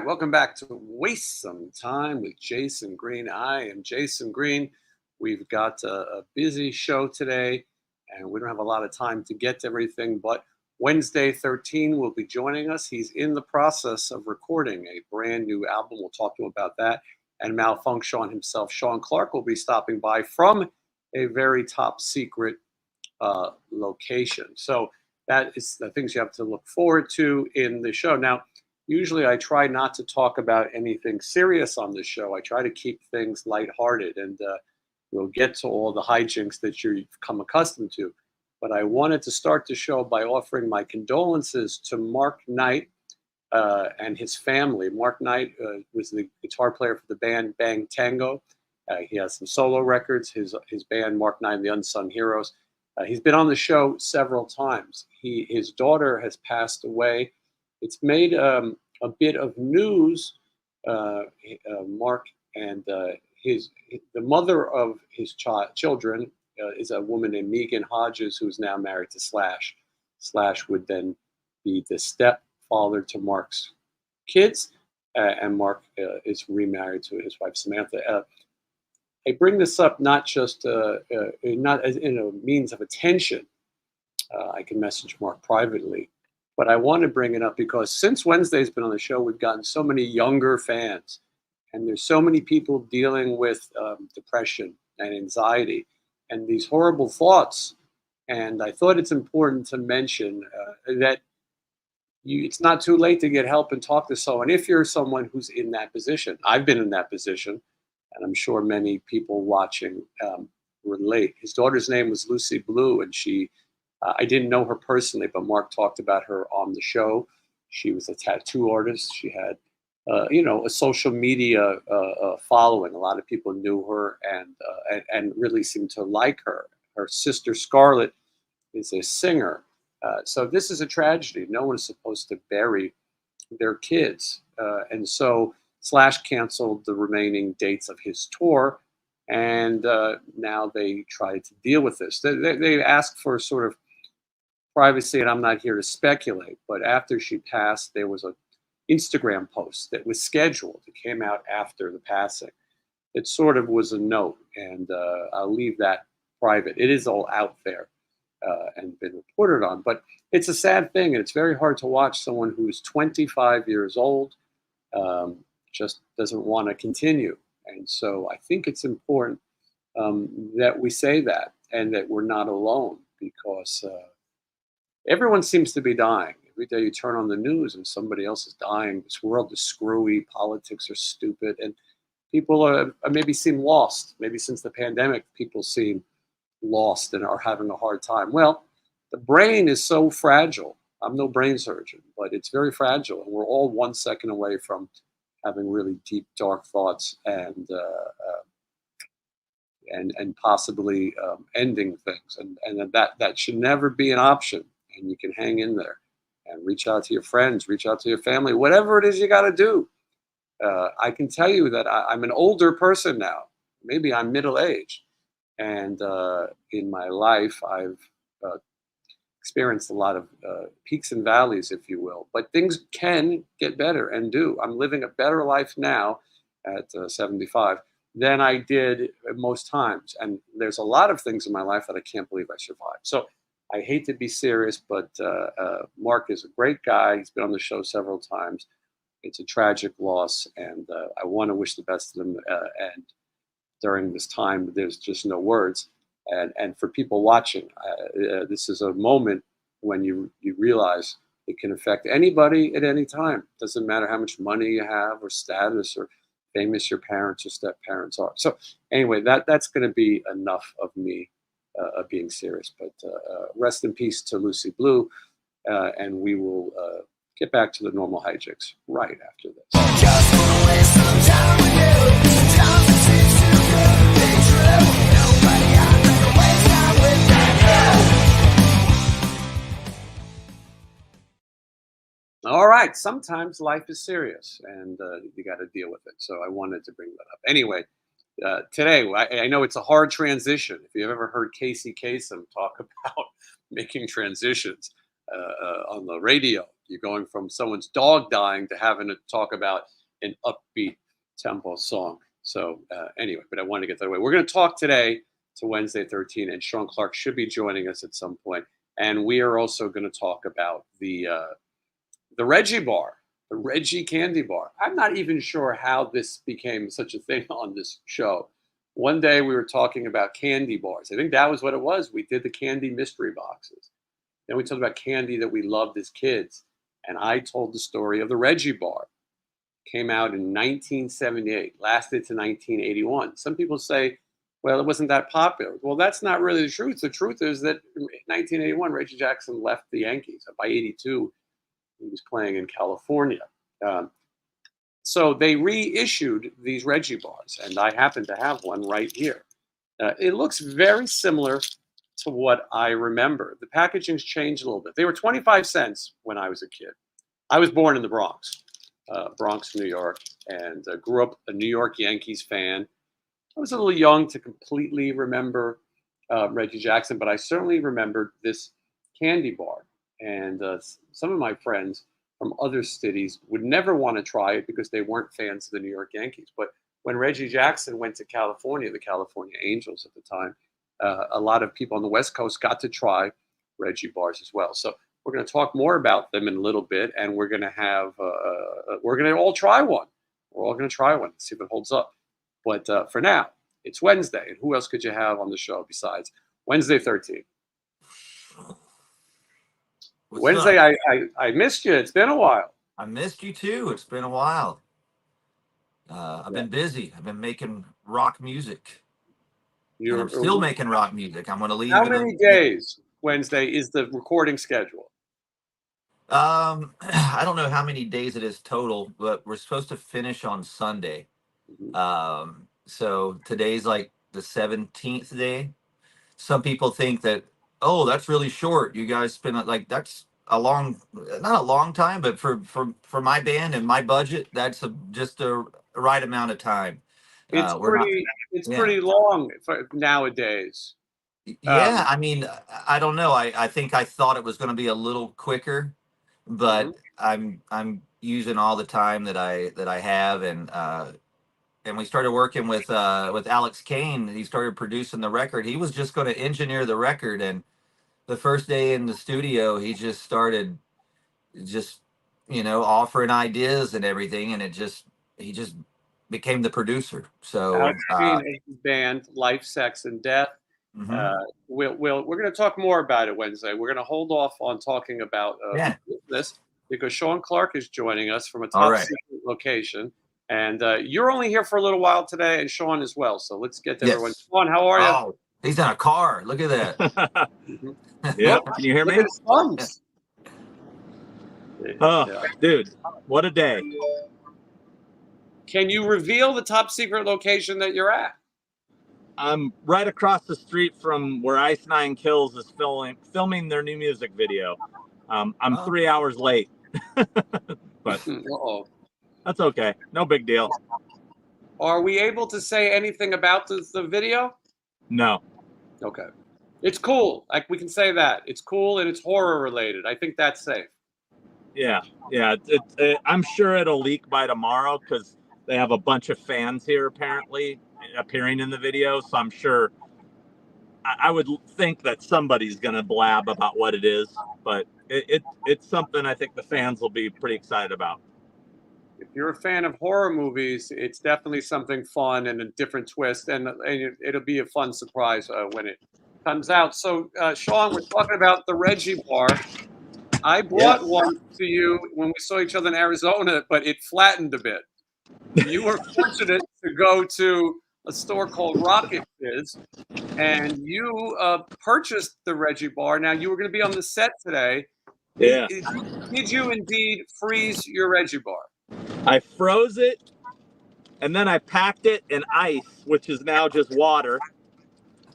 right, welcome back to Waste Some Time with Jason Green. I am Jason Green. We've got a busy show today, and we don't have a lot of time to get to everything, but Wednesday 13 will be joining us. He's in the process of recording a brand new album. We'll talk to him about that. And Malfunction himself, Sean Clark, will be stopping by from a very top secret location. So that is the things you have to look forward to in the show. Now, usually I try not to talk about anything serious on the show. I try to keep things lighthearted, and we'll get to all the hijinks that you've come accustomed to. But I wanted to start the show by offering my condolences to Mark Knight and his family. Mark Knight was the guitar player for the band Bang Tango. He has some solo records. His band, Mark Knight and the Unsung Heroes. He's been on the show several times. His daughter has passed away. It's made a bit of news. Mark and the mother of his children is a woman named Megan Hodges, who's now married to Slash. Slash would then be the stepfather to Mark's kids, and Mark is remarried to his wife Samantha. I bring this up not just not as in a means of attention. I can message Mark privately, but I want to bring it up because since Wednesday's been on the show, we've gotten so many younger fans, and there's so many people dealing with depression and anxiety and these horrible thoughts. And I thought it's important to mention that it's not too late to get help and talk to someone if you're someone who's in that position. I've been in that position, and I'm sure many people watching relate. His daughter's name was Lucy Blue, and I didn't know her personally, but Mark talked about her on the show. She was a tattoo artist. She had, a social media following. A lot of people knew her and really seemed to like her. Her sister Scarlett is a singer. So this is a tragedy. No one is supposed to bury their kids. And so Slash canceled the remaining dates of his tour, and now they try to deal with this. They asked for sort of privacy, and I'm not here to speculate, but after she passed, there was an Instagram post that was scheduled. It came out after the passing. It sort of was a note, and I'll leave that private. It is all out there and been reported on, but it's a sad thing, and it's very hard to watch someone who's 25 years old just doesn't want to continue. And so I think it's important that we say that and that we're not alone, because everyone seems to be dying. Every day you turn on the news and somebody else is dying. This world is screwy. Politics are stupid. And people maybe seem lost. Maybe since the pandemic, people seem lost and are having a hard time. Well, the brain is so fragile. I'm no brain surgeon, but it's very fragile. And we're all 1 second away from having really deep, dark thoughts and possibly ending things. And that should never be an option. And you can hang in there and reach out to your friends, reach out to your family, whatever it is you got to do. I can tell you that I'm an older person now. Maybe I'm middle-aged. And in my life, I've experienced a lot of peaks and valleys, if you will. But things can get better and do. I'm living a better life now at 75 than I did most times. And there's a lot of things in my life that I can't believe I survived. So I hate to be serious, but Mark is a great guy. He's been on the show several times. It's a tragic loss, and I want to wish the best to them. And during this time, there's just no words. And for people watching, this is a moment when you realize it can affect anybody at any time. Doesn't matter how much money you have or status or famous your parents or step-parents are. So anyway, that's going to be enough of me being serious. But rest in peace to Lucy Blue, and we will get back to the normal hijinks right after this. Just wanna waste some time with you. Sometimes it seems too good to be true. Nobody out there to waste time with you. All right, sometimes life is serious, and you got to deal with it. So I wanted to bring that up. Anyway, today, I know it's a hard transition. If you've ever heard Casey Kasem talk about making transitions on the radio, You're going from someone's dog dying to having to talk about an upbeat tempo song. So anyway, but I wanted to get that away. We're going to talk today to Wednesday 13, and Sean Clark should be joining us at some point. And we are also going to talk about the Reggie Bar, the Reggie Candy Bar. I'm not even sure how this became such a thing on this show. One day we were talking about candy bars. I think that was what it was. We did the candy mystery boxes. Then we talked about candy that we loved as kids. And I told the story of the Reggie Bar. Came out in 1978, lasted to 1981. Some people say, well, it wasn't that popular. Well, that's not really the truth. The truth is that in 1981, Reggie Jackson left the Yankees. By 82, he was playing in California. So they reissued these Reggie bars, and I happen to have one right here. It looks very similar to what I remember. The packaging's changed a little bit. They were 25 cents when I was a kid. I was born in the Bronx, New York, and grew up a New York Yankees fan. I was a little young to completely remember Reggie Jackson, but I certainly remembered this candy bar. And some of my friends from other cities would never want to try it because they weren't fans of the New York Yankees. But when Reggie Jackson went to California, the California Angels at the time, a lot of people on the West Coast got to try Reggie bars as well. So we're going to talk more about them in a little bit, and we're going to have we're going to all try one. We're all going to try one, see if it holds up. But for now, it's Wednesday, and who else could you have on the show besides Wednesday 13? Wednesday, I missed you. It's been a while. I missed you too. It's been a while. I've been busy. I've been making rock music. I'm still making rock music. I'm going to leave. How many days, Wednesday, is the recording schedule? I don't know how many days it is total, but we're supposed to finish on Sunday. Mm-hmm. So today's like the 17th day. Some people think that, oh, that's really short. You guys spend like that's a long, not a long time, but for my band and my budget, that's just a right amount of time. It's pretty long for nowadays. Yeah, I mean, I don't know. I think I thought it was going to be a little quicker, but I'm using all the time that I have, and we started working with Alex Kane. He started producing the record. He was just going to engineer the record, and the first day in the studio, he just started offering ideas and everything, and he just became the producer. So Alex Kane, band Life, Sex, and Death. We're going to talk more about it Wednesday. We're going to hold off on talking about this because Sean Clark is joining us from a top secret location. And you're only here for a little while today, and Sean as well. So let's get to everyone. Sean, how are you? Oh, he's in a car. Look at that. Yeah. Can you hear me? Oh, dude, what a day. Can you reveal the top secret location that you're at? I'm right across the street from where Ice Nine Kills is filming their new music video. I'm 3 hours late, but that's okay. No big deal. Are we able to say anything about the video? No. Okay. It's cool. Like, we can say that. It's cool and it's horror related. I think that's safe. Yeah. I'm sure it'll leak by tomorrow because they have a bunch of fans here apparently appearing in the video. So I'm sure I would think that somebody's going to blab about what it is, but it's something I think the fans will be pretty excited about. If you're a fan of horror movies, it's definitely something fun and a different twist, and it'll be a fun surprise when it comes out. So, Sean, we're talking about the Reggie Bar. I brought one to you when we saw each other in Arizona, but it flattened a bit. You were fortunate to go to a store called Rocket Fizz, and you purchased the Reggie Bar. Now, you were going to be on the set today. Yeah. Did you indeed freeze your Reggie Bar? I froze it, and then I packed it in ice, which is now just water,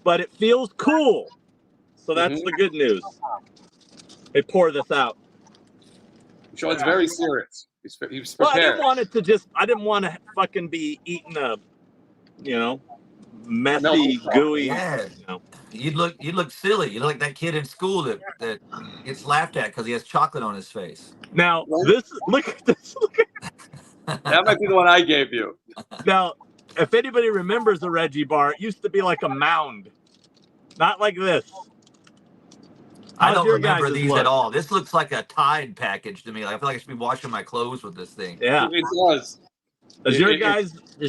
but it feels cool. So that's the good news. Hey, pour this out. Sean's very serious. He's prepared. Well, I didn't want to fucking be eating a, messy, gooey. Yeah. You know. You'd look silly. You look like that kid in school that gets laughed at because he has chocolate on his face. Now look at this. That might be the one I gave you. Now, if anybody remembers the Reggie Bar, it used to be like a mound, not like this. I don't remember guys' these look? at all. This looks like a Tide package to me. Like, I feel like I should be washing my clothes with this thing. Yeah. It does. Does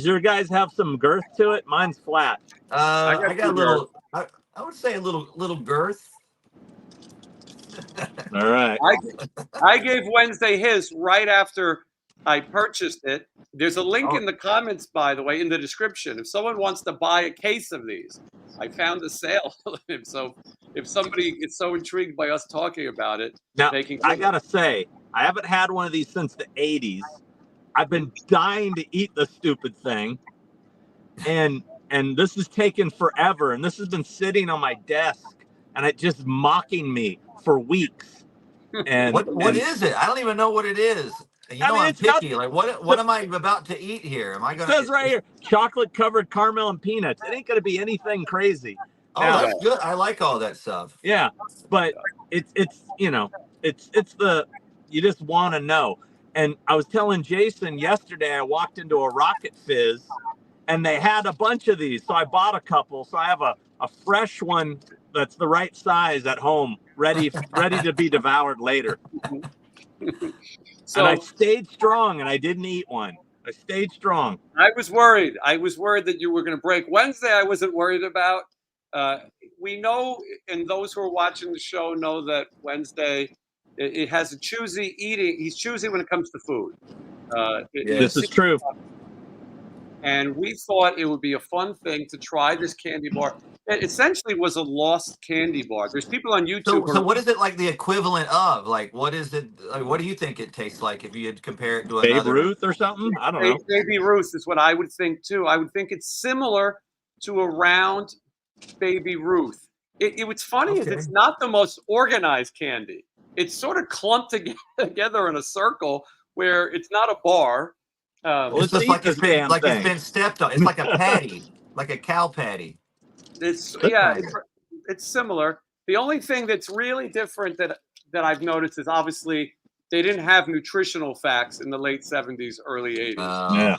your guys have some girth to it? Mine's flat. I got a little. I would say a little girth. All right. I gave Wednesday his right after I purchased it. There's a link in the comments, by the way, in the description. If someone wants to buy a case of these, I found a sale. So if somebody is so intrigued by us talking about it, Now, they can. I gotta say, I haven't had one of these since the 80s. I've been dying to eat the stupid thing, and this has taken forever, and this has been sitting on my desk, and it just mocking me for weeks. And what is it? I don't even know what it is. You know, I'm picky. Like, what am I about to eat here? Am I gonna? It says right here, chocolate covered caramel and peanuts. It ain't gonna be anything crazy. Oh, that's good. I like all that stuff. Yeah, but it's you know, it's the, you just want to know. And I was telling Jason yesterday, I walked into a Rocket Fizz and they had a bunch of these. So I bought a couple. So I have a fresh one that's the right size at home, ready to be devoured later. So and I stayed strong and I didn't eat one. I stayed strong. I was worried. I was worried that you were going to break. Wednesday, I wasn't worried about. We know, and those who are watching the show know that Wednesday, it has a choosy eating. He's choosy when it comes to food. This is true. And we thought it would be a fun thing to try this candy bar. It essentially was a lost candy bar. There's people on YouTube. So what is it like the equivalent of? Like, what is it? Like, what do you think it tastes like if you had to compare it to Babe another? Ruth or something? I don't know. Baby Ruth is what I would think too. I would think it's similar to a round Baby Ruth. What's funny is it's not the most organized candy. It's sort of clumped together in a circle where it's not a bar. It's just like it's been stepped on. It's like a patty, like a cow patty. It's similar. The only thing that's really different that I've noticed is obviously they didn't have nutritional facts in the late 70s, early 80s. Yeah.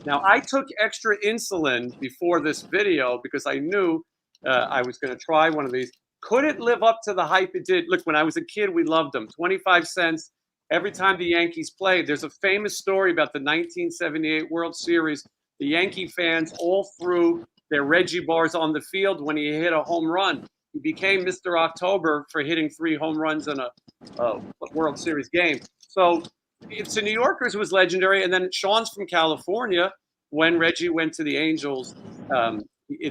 Now, I took extra insulin before this video because I knew I was going to try one of these. Could it live up to the hype it did? Look, when I was a kid, we loved them. 25 cents every time the Yankees played. There's a famous story about the 1978 World Series. The Yankee fans all threw their Reggie bars on the field when he hit a home run. He became Mr. October for hitting 3 home runs in a World Series game. So to New Yorkers, it was legendary. And then Sean's from California. When Reggie went to the Angels,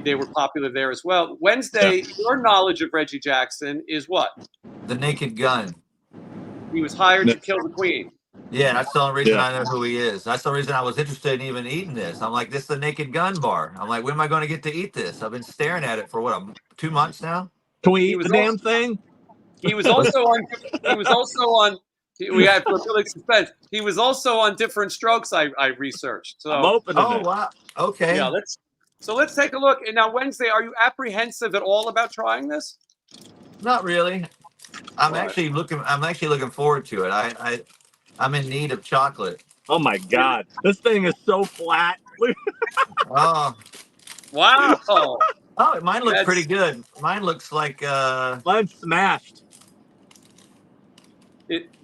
they were popular there as well. Wednesday, your knowledge of Reggie Jackson is what? The Naked Gun. He was hired to kill the Queen. Yeah, that's the only reason I know who he is. That's the reason I was interested in even eating this. I'm like, this is the Naked Gun bar. I'm like, when am I going to get to eat this? I've been staring at it for what, 2 months now? Can we eat the damn thing? He was also on. We had public suspense. He was also on Different Strokes. I researched. So I'm open to oh wow, okay. Yeah, let's take a look. And now Wednesday, are you apprehensive at all about trying this? Not really. I'm actually looking forward to it. I'm in need of chocolate. Oh my God, this thing is so flat. Oh wow. Oh, mine looks pretty good. Mine looks like mine's smashed.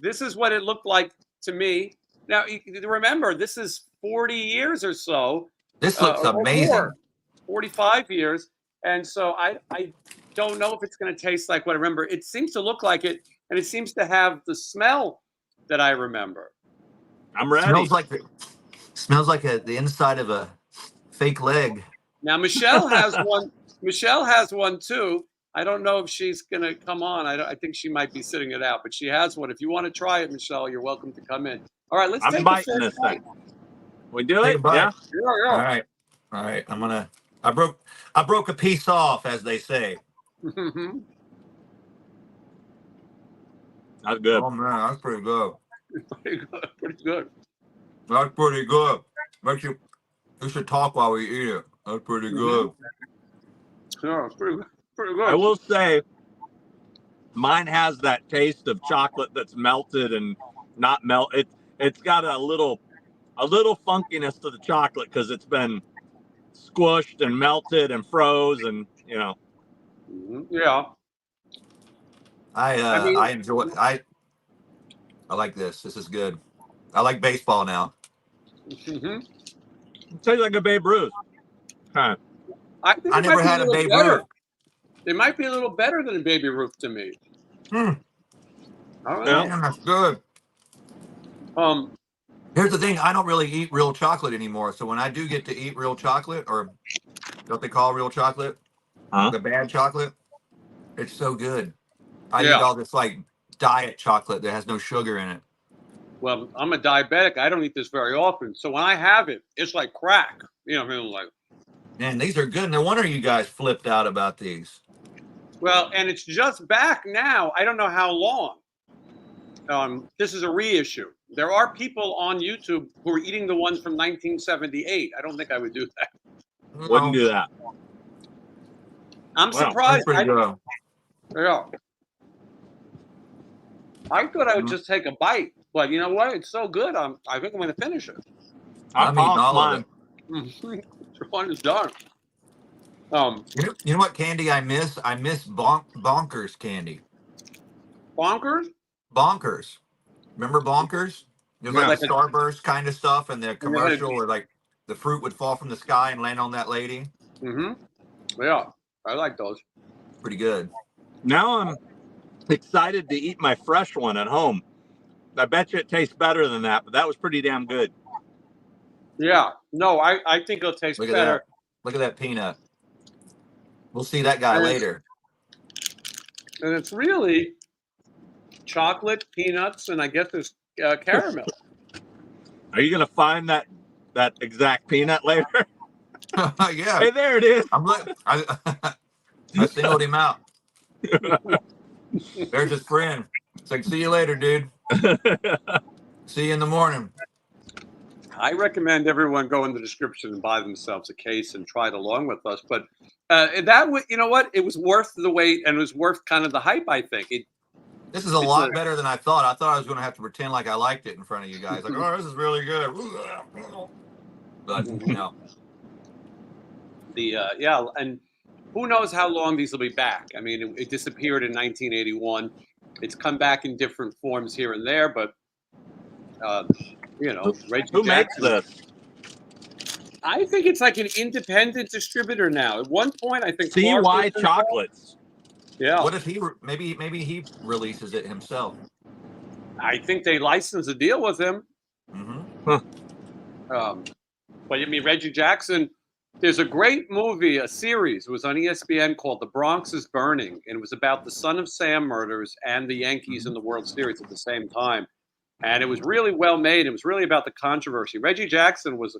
This is what it looked like to me. Now, remember, this is 40 years or so. This looks amazing. More, 45 years. And so I don't know if it's going to taste like what I remember. It seems to look like it, and it seems to have the smell that I remember. I'm ready. Smells like the inside of a fake leg. Now, Michelle has one. Michelle has one, too. I don't know if she's going to come on. I think she might be sitting it out, but she has one. If you want to try it, Michelle, you're welcome to come in. All right, let's take a biting this thing. We do it? Yeah. Yeah. All right. I broke a piece off, as they say. That's good. Oh man, that's pretty good. Pretty good. That's pretty good. You should talk while we eat it. That's pretty good. Yeah, it's pretty good. I will say, mine has that taste of chocolate that's melted and not melt. It's got a little funkiness to the chocolate because it's been squished and melted and froze, and Yeah. I enjoy. I like this. This is good. I like baseball now. Mhm. it tastes like a Babe Ruth. Huh. I think I it never might be had a little Babe better. Ruth. It might be a little better than a Baby Ruth to me. Hmm. I don't Yeah. know. Man, that's good. Here's the thing. I don't really eat real chocolate anymore. So when I do get to eat real chocolate, or what they call real chocolate, the bad chocolate, it's so good. I eat all this like diet chocolate that has no sugar in it. Well, I'm a diabetic. I don't eat this very often. So when I have it, it's like crack. You know what I mean? Like, Man, these are good. No wonder you guys flipped out about these. well, and it's just back now. I don't know how long. This is a reissue. There are people on YouTube who are eating the ones from 1978. I don't think I would do that. Wouldn't do that. I'm Wow, surprised. Pretty good. Yeah. I thought I would just take a bite, but you know what? It's so good. I think I'm going to finish it. I'm eating off all mine. of it. This one is done. You know what candy I miss? I miss Bonkers candy. Bonkers? Bonkers. Remember Bonkers? It was Yeah. like the Starburst kind of stuff, and the And they had commercial where like the fruit would fall from the sky and land on that lady. Yeah, I like those. Pretty good. Now I'm excited to eat my fresh one at home. I bet you it tastes better than that, but that was pretty damn good. Yeah. No, I think it'll taste Look at better. that. Look at that peanut. We'll see that guy later. And it's really chocolate, peanuts, and I guess there's caramel. Are you gonna find that exact peanut later? Yeah. Hey, there it is. I singled him out. There's his friend. It's like, see you later, dude. See you in the morning. I recommend everyone go in the description and buy themselves a case and try it along with us. But that would, you know what? It was worth the wait, and it was worth kind of the hype. I think This is a lot better than I thought. I thought I was going to have to pretend like I liked it in front of you guys. Like, oh, this is really good. But no. Yeah, and who knows how long these will be back? I mean, it disappeared in 1981. It's come back in different forms here and there, but you know, Reggie Who makes Jackson. this? I think it's like an independent distributor now. At one point, I think CY Clark was Chocolates. Yeah. What if maybe he releases it himself? I think they licensed a deal with him. But I mean, Reggie Jackson. There's a great movie, a series. It was on ESPN called "The Bronx Is Burning," and it was about the Son of Sam murders and the Yankees in the World Series at the same time. And it was really well made. It was really about the controversy. Reggie Jackson was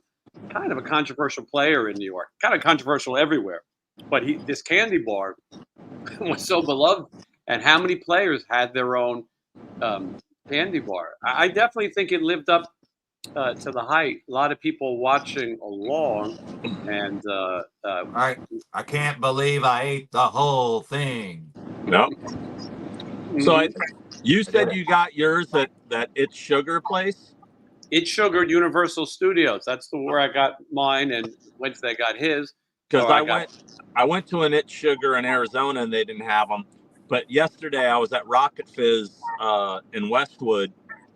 kind of a controversial player in New York, kind of controversial everywhere. But this candy bar was so beloved. And how many players had their own candy bar? I definitely think it lived up to the hype. A lot of people watching along. And I can't believe I ate the whole thing. No. So you said you got yours at It's Sugar place? It's Sugar Universal Studios. That's where I got mine, and Wednesday got his. Because I went to an It's Sugar in Arizona and they didn't have them. But yesterday I was at Rocket Fizz in Westwood,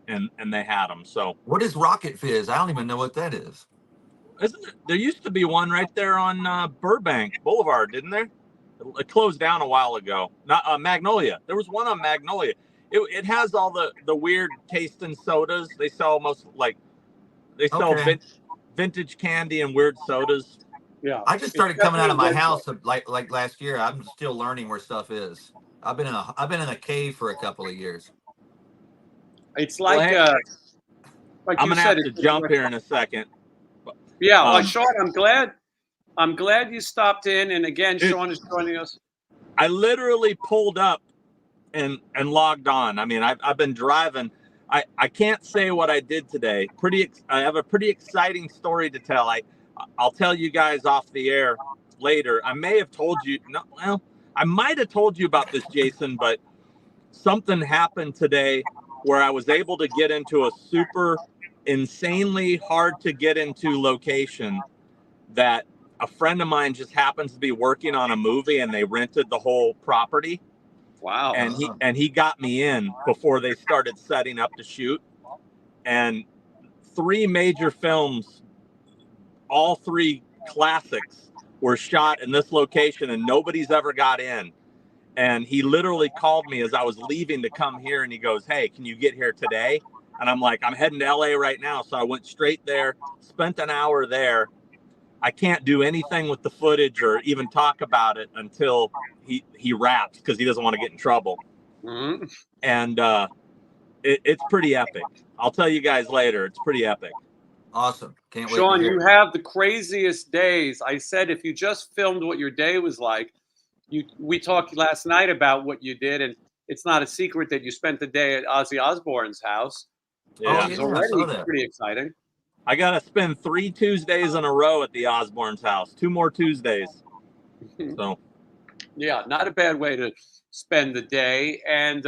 and they had them. So what is Rocket Fizz? I don't even know what that is. There used to be one right there on Burbank Boulevard, didn't there? It closed down a while ago. Not Magnolia. There was one on Magnolia. It has all the weird tasting sodas. They sell vintage candy and weird sodas. Yeah. I just started coming out of my house like last year. I'm still learning where stuff is. I've been in a cave for a couple of years. It's like I'm gonna have to jump here in a second. Yeah, Sean, I'm glad you stopped in. And again, Sean is joining us. I literally pulled up and logged on. I mean, I've been driving. I can't say what I did today. I have a pretty exciting story to tell. I'll tell you guys off the air later. I may have told you. No, well, I might have told you about this, Jason, but something happened today where I was able to get into a super insanely hard to get into location that a friend of mine just happens to be working on a movie, and they rented the whole property. Wow. And he got me in before they started setting up to shoot. And 3 major films, all 3 classics, were shot in this location, and nobody's ever got in. And he literally called me as I was leaving to come here, and he goes, "Hey, can you get here today?" And I'm like, "I'm heading to LA right now." So I went straight there, spent an hour there. I can't do anything with the footage or even talk about it until he wraps, because he doesn't want to get in trouble. Mm-hmm. And it's pretty epic. I'll tell you guys later. It's pretty epic. Awesome. Can't wait. Sean, to hear you it. have the craziest days. I said if you just filmed what your day was like, we talked last night about what you did, and it's not a secret that you spent the day at Ozzy Osbourne's house. Yeah. Which is I saw already that. pretty exciting. I got to spend 3 Tuesdays in a row at the Osbourne's house. 2 more Tuesdays. So, yeah, not a bad way to spend the day. And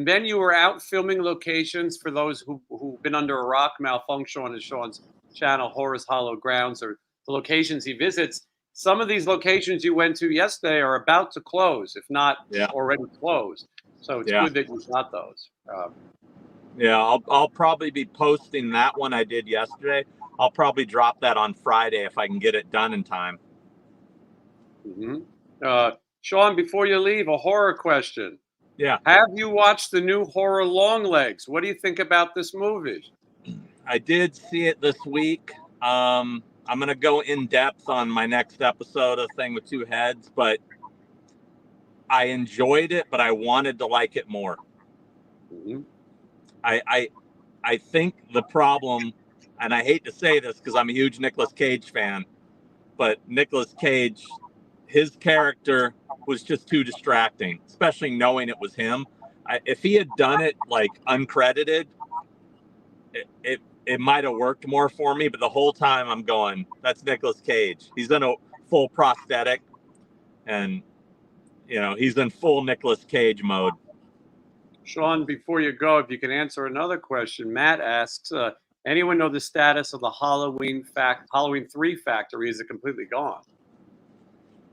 then you were out filming locations for those who've been under a rock. Malfunction on Sean's channel, Horror's Hollow Grounds, or the locations he visits. Some of these locations you went to yesterday are about to close, if not already closed. So it's good that you got those. Yeah, I'll probably be posting that one I did yesterday. I'll probably drop that on Friday if I can get it done in time. Mm-hmm. Sean, before you leave, a horror question. Yeah. Have you watched the new horror Longlegs? What do you think about this movie? I did see it this week. I'm going to go in depth on my next episode of Thing with Two Heads, but I enjoyed it, but I wanted to like it more. Mm-hmm. I think the problem, and I hate to say this because I'm a huge Nicolas Cage fan, but Nicolas Cage, his character was just too distracting, especially knowing it was him. If he had done it like uncredited, it might have worked more for me, but the whole time I'm going, that's Nicolas Cage. He's in a full prosthetic, and he's in full Nicolas Cage mode. Sean, before you go, if you can answer another question, Matt asks, anyone know the status of the Halloween 3 factory? Is it completely gone?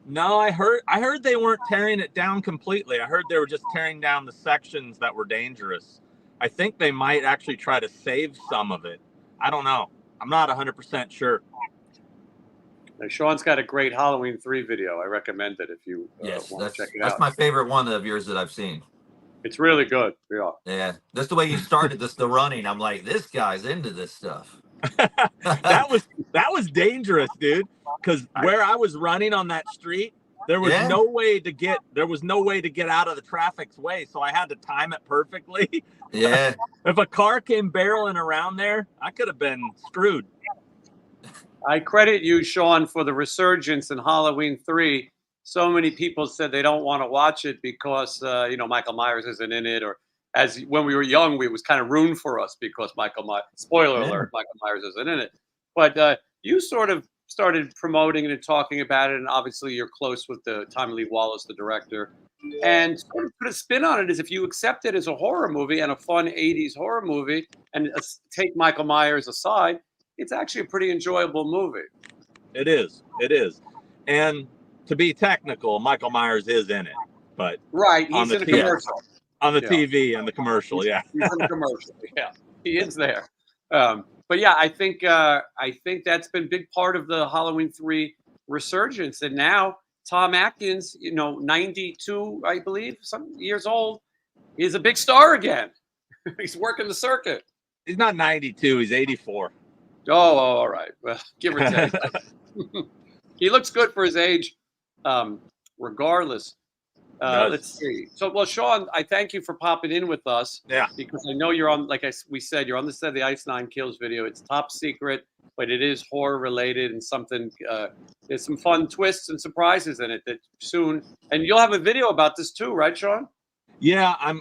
No, I heard they weren't tearing it down completely. I heard they were just tearing down the sections that were dangerous. I think they might actually try to save some of it. I don't know. I'm not 100% sure. Now, Sean's got a great Halloween 3 video. I recommend it if you want to check it out. That's my favorite one of yours that I've seen. It's really good. Yeah. That's the way you started the running. I'm like, this guy's into this stuff. that was dangerous, dude. Because where I was running on that street, there was no way to get out of the traffic's way. So I had to time it perfectly. Yeah. If a car came barreling around there, I could have been screwed. I credit you, Sean, for the resurgence in Halloween 3. So many people said they don't want to watch it because, Michael Myers isn't in it. Or when we were young, it was kind of ruined for us because Michael Myers, spoiler alert, Michael Myers isn't in it. But you sort of started promoting it and talking about it. And obviously you're close with Tommy Lee Wallace, the director. And sort of put a spin on it as if you accept it as a horror movie and a fun 80s horror movie and take Michael Myers aside, it's actually a pretty enjoyable movie. It is. And to be technical, Michael Myers is in it, but he's in a commercial on the TV and the commercial. He's in the commercial. Yeah, he is there. But yeah, I think that's been a big part of the Halloween 3 resurgence. And now Tom Atkins, 92, I believe, some years old, is a big star again. He's working the circuit. He's not 92. He's 84. Oh, all right. Well, give or take. He looks good for his age. Regardless, let's see. So, Sean, I thank you for popping in with us. Yeah. Because I know you're on, we said, you're on the set of the Ice Nine Kills video. It's top secret, but it is horror related and something. There's some fun twists and surprises in it that soon. And you'll have a video about this too, right, Sean? Yeah,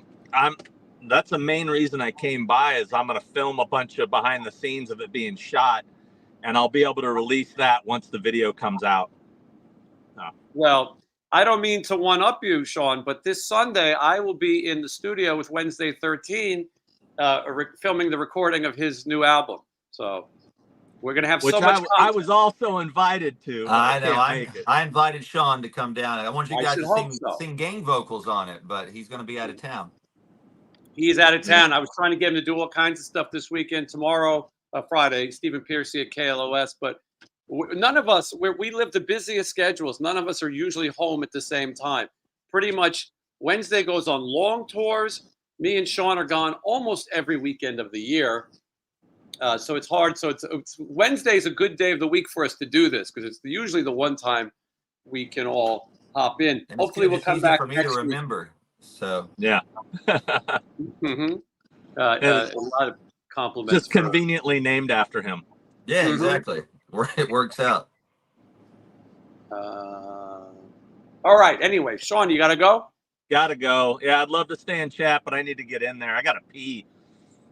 that's the main reason I came by is I'm going to film a bunch of behind the scenes of it being shot. and I'll be able to release that once the video comes out. Well, I don't mean to one-up you, Sean, but this Sunday I will be in the studio with Wednesday 13, filming the recording of his new album. So we're gonna have Which so much I content. was also invited to. But I know. can't make it. I invited Sean to come down. I want you I guys should to hope so. sing gang vocals on it, but he's going to be out of town. He's out of town. I was trying to get him to do all kinds of stuff this weekend. Tomorrow, Friday, Stephen Piercy at KLOS. But none of us, we live the busiest schedules. None of us are usually home at the same time. Pretty much Wednesday goes on long tours. Me and Sean are gone almost every weekend of the year. So it's hard. So it's Wednesday is a good day of the week for us to do this because it's usually the one time we can all hop in. And Hopefully we'll come back for me next to week. remember. So Yeah. Mm-hmm. A lot of compliments. Just conveniently named after him. yeah, exactly. It works out. All right. Anyway, Sean, you got to go? Gotta go. Yeah, I'd love to stay in chat, but I need to get in there. I gotta pee.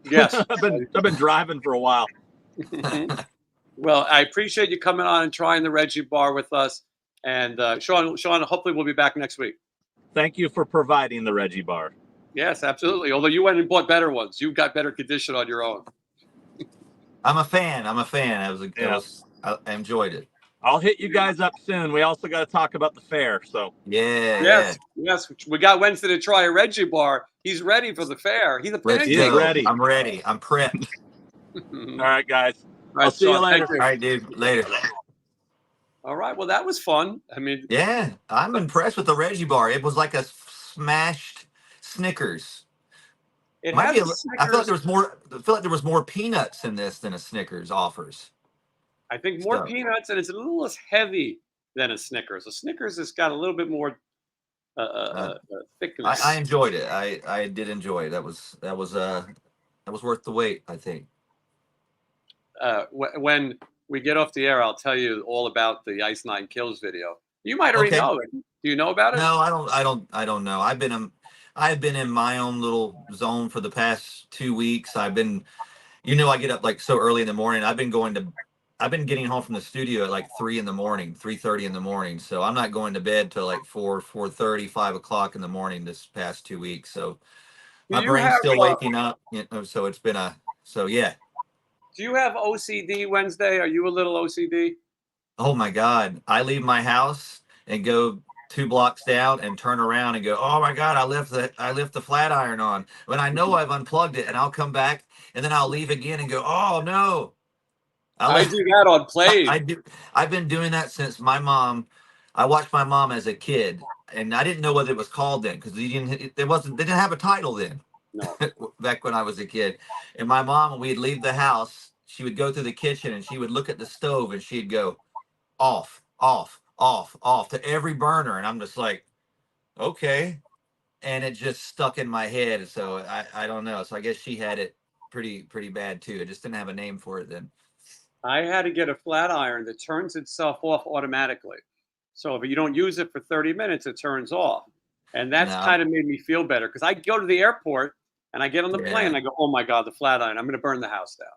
Yes. I've been driving for a while. Well, I appreciate you coming on and trying the Reggie Bar with us. And Sean, hopefully we'll be back next week. Thank you for providing the Reggie Bar. Yes, absolutely. Although you went and bought better ones. You've got better condition on your own. I'm a fan. I enjoyed it. I'll hit you guys up soon. We also got to talk about the fair. So Yes. We got Wednesday to try a Reggie Bar. He's ready for the fair. He's ready. I'm ready. I'm prepped. All right, guys. Right, I'll see you Sean, later. All right, dude. Later. All right. Well, that was fun. I mean, Yeah, I'm impressed with the Reggie Bar. It was like a smashed Snickers. it Might has be a I feel like Snickers. there was more. I feel like there was more peanuts in this than a Snickers offers. I think more So- peanuts, and it's a little less heavy than a Snickers. A Snickers has got a little bit more thickness. I enjoyed it. I did enjoy it. That was worth the wait, I think. When we get off the air, I'll tell you all about the Ice Nine Kills video. You might already Okay. know it. Do you know about it? No, I don't know. I've been in my own little zone for the past 2 weeks. I get up like so early in the morning. I've been getting home from the studio at like 3 in the morning, 3:30 in the morning. So I'm not going to bed till like 4:30, 5 o'clock in the morning this past 2 weeks. So my brain's still waking up. So it's been yeah. Do you have OCD Wednesday? Are you a little OCD? Oh my God. I leave my house and go 2 blocks down and turn around and go, oh my God, I left the flat iron on. When I know I've unplugged it, and I'll come back and then I'll leave again and go, oh no. I do that on plays. I've been doing that since I watched my mom as a kid, and I didn't know what it was called then because they didn't have a title then. No. Back when I was a kid. And my mom, when we'd leave the house, she would go through the kitchen and she would look at the stove and she'd go off, off, off, off to every burner. And I'm just like, okay. And it just stuck in my head. So I don't know. So I guess she had it pretty bad too. It just didn't have a name for it then. I had to get a flat iron that turns itself off automatically. So if you don't use it for 30 minutes, it turns off. And that's kind of made me feel better because I go to the airport and I get on the plane and I go, oh my God, the flat iron, I'm going to burn the house down.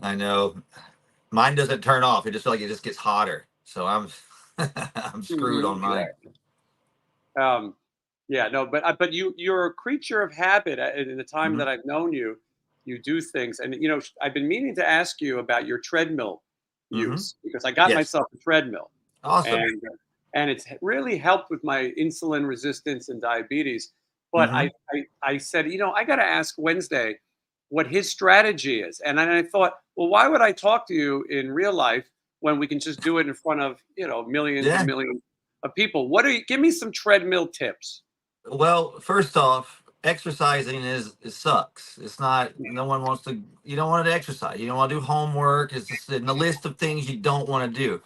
I know. Mine doesn't turn off. It just gets hotter. So I'm screwed on mine. But you're a creature of habit. In the time that I've known you, you do things. And, I've been meaning to ask you about your treadmill use because I got myself a treadmill. Awesome. And it's really helped with my insulin resistance and diabetes. But I said, I got to ask Wednesday what his strategy is. And then I thought, well, why would I talk to you in real life when we can just do it in front of, millions and millions of people? Give me some treadmill tips. Well, first off, exercising it sucks. It's not, you don't want to exercise. You don't want to do homework. It's just in the list of things you don't want to do.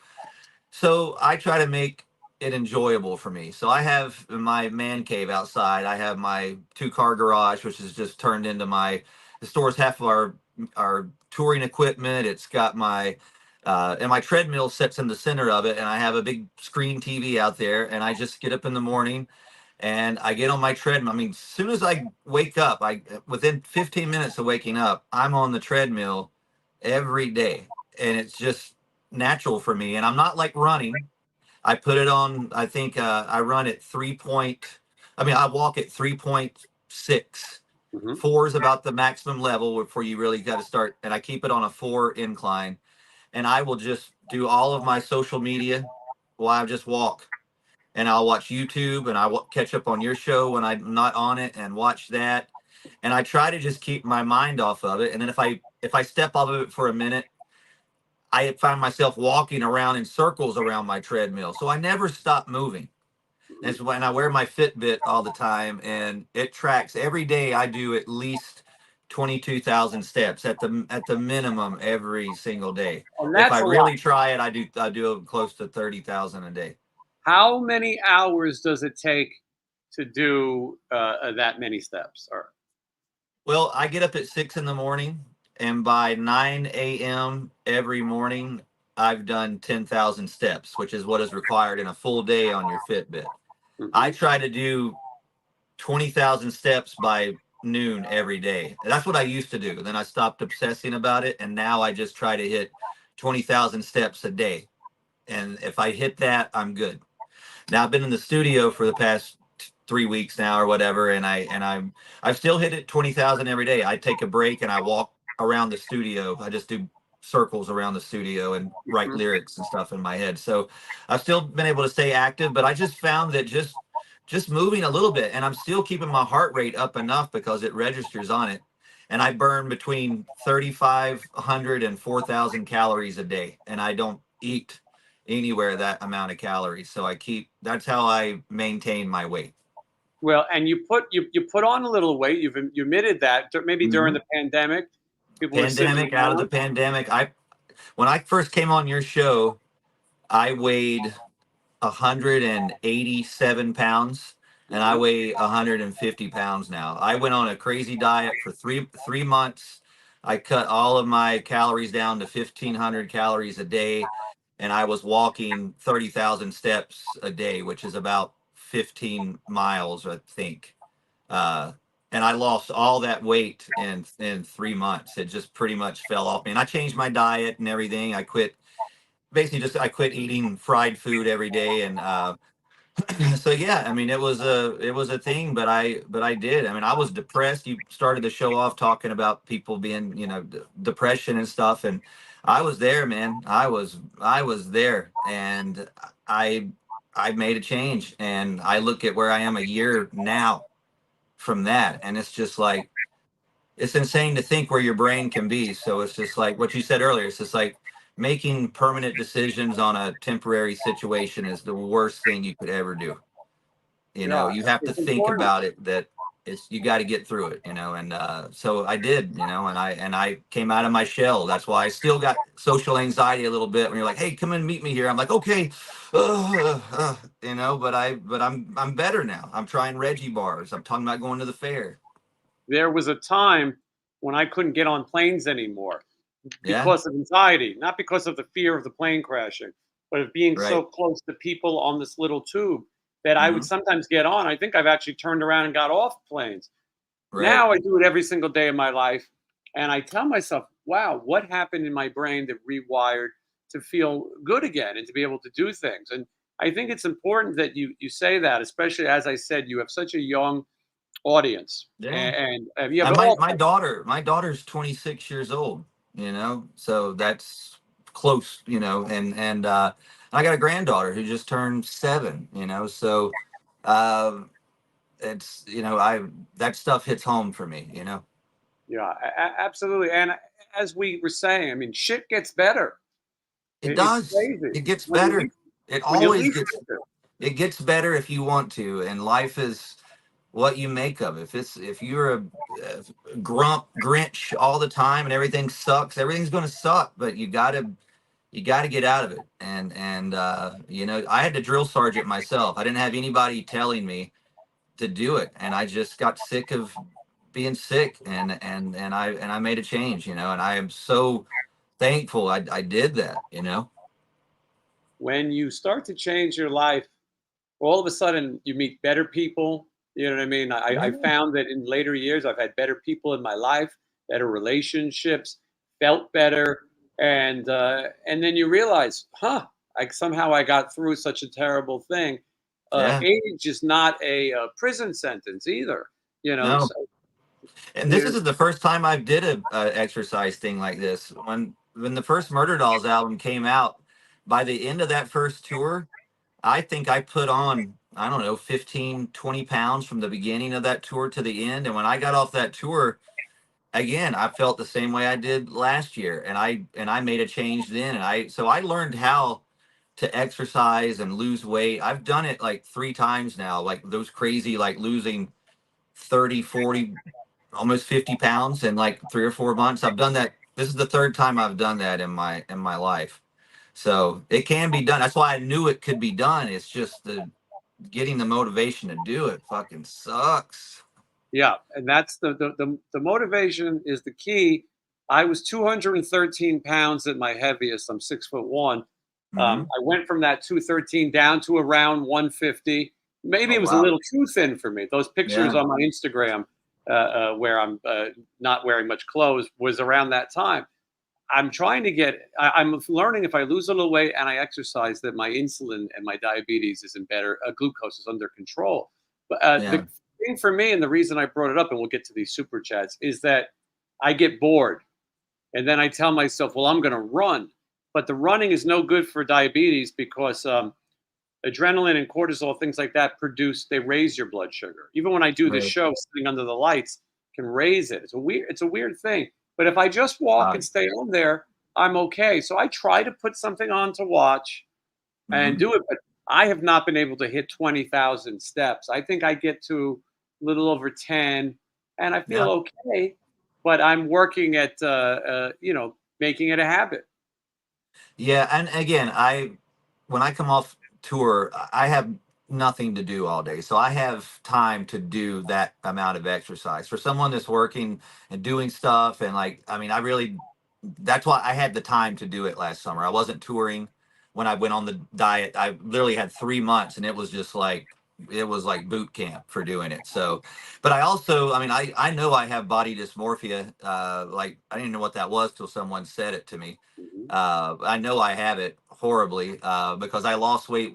So I try to make it enjoyable for me. So I have my man cave outside. I have my 2-car garage, which is just turned into it stores half of our touring equipment. It's got and my treadmill sits in the center of it. And I have a big screen TV out there. And I just get up in the morning and I get on my treadmill. I mean, as soon as I wake up, within 15 minutes of waking up, I'm on the treadmill every day. And it's just natural for me, and I'm not like running. I put it on, I think I run at I walk at 3.6. Mhm. 4 is about the maximum level before you really got to start. And I keep it on a 4 incline. And I will just do all of my social media while I just walk. And I'll watch YouTube, and catch up on your show when I'm not on it and watch that. And I try to just keep my mind off of it. And then if I step off of it for a minute, I find myself walking around in circles around my treadmill. So I never stop moving. That's when I wear my Fitbit all the time, and it tracks every day. I do at least 22,000 steps at the minimum every single day. And If I that's a lot. really try it, I do close to 30,000 a day. How many hours does it take to do that many steps? Or Well, I get up at 6 in the morning, and by 9 a.m. every morning, I've done 10,000 steps, which is what is required in a full day on your Fitbit. I Mhm. try to do 20,000 steps by noon every day. That's what I used to do. Then I stopped obsessing about it, and now I just try to hit 20,000 steps a day. And if I hit that, I'm good. Now I've been in the studio for the past 3 weeks now or whatever, and I've still hit it 20,000 every day. I take a break and I walk around the studio. I just do circles around the studio and write Mhm. lyrics and stuff in my head. So I've still been able to stay active, but I just found that just moving a little bit, and I'm still keeping my heart rate up enough because it registers on it. And I burn between 3,500 and 4,000 calories a day, and I don't eat anywhere that amount of calories. So that's how I maintain my weight. Well, and you put on a little weight. You admitted that maybe during Mhm. the pandemic, people were sitting Pandemic, out of the around. pandemic, when I first came on your show, I weighed 187 pounds, and I Mhm. weigh 150 pounds now. I went on a crazy diet for three months. I cut all of my calories down to 1,500 calories a day, and I was walking 30,000 steps a day, which is about 15 miles, I think. Uh, and I lost all that weight in 3 months. It just pretty much fell off me. And I changed my diet and everything. I quit eating fried food every day, and so yeah, I mean, it was a thing, but I did. I mean, I was depressed. You started the show off talking about people being, depression and stuff, and I was there, man. I was there, and I I made a change, and I look at where I am a year now from that, and it's just like it's insane to think where your brain can be. So it's just like what you said earlier. It's just like making permanent decisions on a temporary situation is the worst thing you could ever do. Yeah, You have to it's think important. about it, that you got to get through it, and so I did, and I came out of my shell. That's why I still got social anxiety a little bit when you're like, hey, come and meet me here. I'm like, okay, but I'm better now. I'm trying Reggie bars. I'm talking about going to the fair. There was a time when I couldn't get on planes anymore Yeah, because of anxiety, not because of the fear of the plane crashing, but of being so right. close to people on this little tube that I would Hmm. sometimes get on. I think I've actually turned around and got off planes. Right. Now I do it every single day of my life. And I tell myself, wow, what happened in my brain that rewired to feel good again and to be able to do things? And I think it's important that you say that, especially as I said, you have such a young audience, Yeah. and you have And my all. my daughter, my daughter's 26 years old, so that's close, and I got a granddaughter who just turned 7, so um it's I that stuff hits home for me. Yeah, absolutely. And as we were saying, I mean, shit gets better. It It's does. crazy It gets when you better. least It when you always least gets think it. it gets better if you want to, and life is what you make of it. If you're a grump grinch all the time and everything sucks, everything's going to suck, but you got to get out of it. And I had to drill sergeant myself. I didn't have anybody telling me to do it, and I just got sick of being sick, and I made a change, and I am so thankful I did that. When you start to change your life, all of a sudden you meet better people. You know what I mean? I Yeah. found that in later years, I've had better people in my life, better relationships, felt better. And then you realize, huh, somehow I got through such a terrible thing. Yeah. Age is not a, prison sentence either, you know. No. So And this isn't the first time I did a exercise thing like this. When the first Murder Dolls album came out, by the end of that first tour, I think I put on, I don't know, 15, 20 pounds from the beginning of that tour to the end. And when I got off that tour, again, I felt the same way I did last year. And I made a change then. So I learned how to exercise and lose weight. I've done it like 3 times now, like those crazy, like losing 30, 40, almost 50 pounds in like 3 or 4 months. I've done that. This is the third time I've done that in my life. So it can be done. That's why I knew it could be done. It's just the getting the motivation to do it fucking sucks. yeah, and that's the motivation is the key. I was 213 pounds at my heaviest. I'm 6'1". Hmm. I went from that 213 down to around 150. Maybe Oh it was a wow. little too thin for me. Those pictures Yeah. on my Instagram, where I'm not wearing much clothes, was around that time. I'm trying to get. I'm learning if I lose a little weight and I exercise, that my insulin and my diabetes is in better. Glucose is under control. But Yeah. the thing for me, and the reason I brought it up, and we'll get to these super chats, is that I get bored, and then I tell myself, "Well, I'm going to run," but the running is no good for diabetes because adrenaline and cortisol, things like that, they raise your blood sugar. Even when I do this Right. show, sitting under the lights can raise it. It's a weird thing. But if I just walk and stay on there, I'm okay. So I try to put something on to watch and Hmm. do it. But I have not been able to hit 20,000 steps. I think I get to a little over 10 and I feel Yeah. okay. But I'm working at, making it a habit. Yeah. And again, when I come off tour, I have nothing to do all day. So I have time to do that amount of exercise. For someone that's working and doing stuff, and like, I mean, that's why I had the time to do it last summer. I wasn't touring when I went on the diet. I literally had 3 months and it was like boot camp for doing it. So, but I also, I mean, I know I have body dysmorphia. Like I didn't know what that was till someone said it to me. Mhm. I know I have it horribly because I lost weight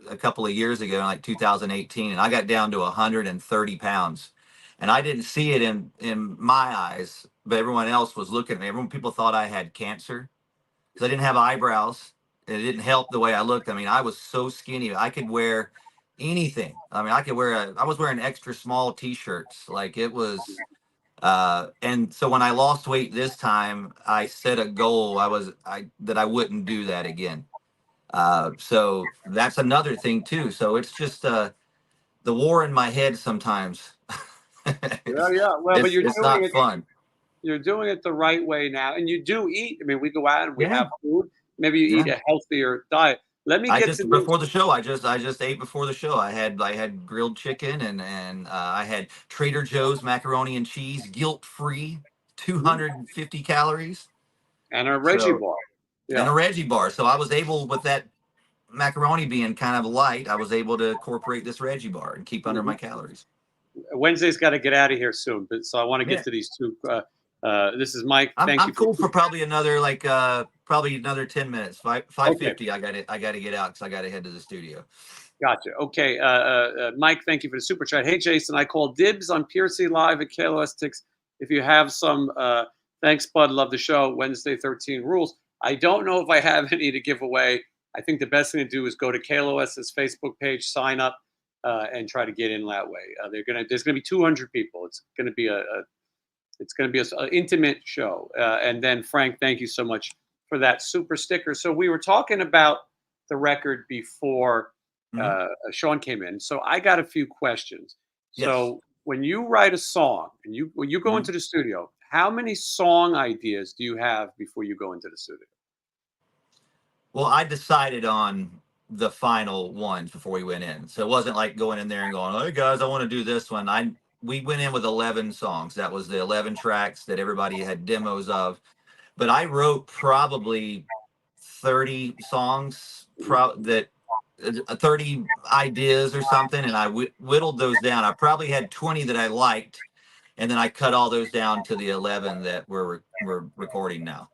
a couple of years ago, in like 2018, and I got down to 130 pounds, and I didn't see it in my eyes, but everyone else was looking at me. People thought I had cancer because I didn't have eyebrows. And it didn't help the way I looked. I mean, I was so skinny. I could wear anything. I mean, I was wearing extra small t-shirts. Like it was and so when I lost weight this time, I set a goal. That I wouldn't do that again. So that's another thing too. So it's just the war in my head sometimes. Yeah, it's, yeah. Well, but it's not fun. you're doing it the right way now, and you do eat. I mean, we go out and we Yeah, have food. Maybe you eat yeah. a healthier diet. Let me I get to just these. before the show, I just ate before the show. I had grilled chicken and I had Trader Joe's macaroni and cheese, guilt free, 250 calories. And a Reggie So bar. and Yeah. a Reggie bar. So I was able, with that macaroni being kind of light, I was able to incorporate this Reggie bar and keep under Mhm. my calories. Wednesday's got to get out of here soon, but so I want to get Yeah. to these two. This is Mike. I'm Thank I'm you for. cool for probably another 10 minutes. Five Okay, 5:50. I got to get out because I got to head to the studio. gotcha. Okay, Mike. Thank you for the super chat. Hey, Jason, I call dibs on PRC Live at KLOS Ticks. If you have some, thanks, Bud. Love the show. Wednesday 13 rules. I don't know if I have any to give away. I think the best thing to do is go to KLOS's Facebook page, sign up, and try to get in that way. There's gonna be 200 people. It's gonna be an intimate show. And then Frank, thank you so much for that super sticker. So we were talking about the record before Mhm. Sean came in. So I got a few questions. Yes. So when you write a song and when you go Mhm. into the studio, how many song ideas do you have before you go into the studio? Well, I decided on the final ones before we went in, so it wasn't like going in there and going, "Hey guys, I want to do this one." We went in with 11 songs. That was the 11 tracks that everybody had demos of. But I wrote probably 30 songs, 30 ideas or something, and I whittled those down. I probably had 20 that I liked, and then I cut all those down to the 11 that we're recording now.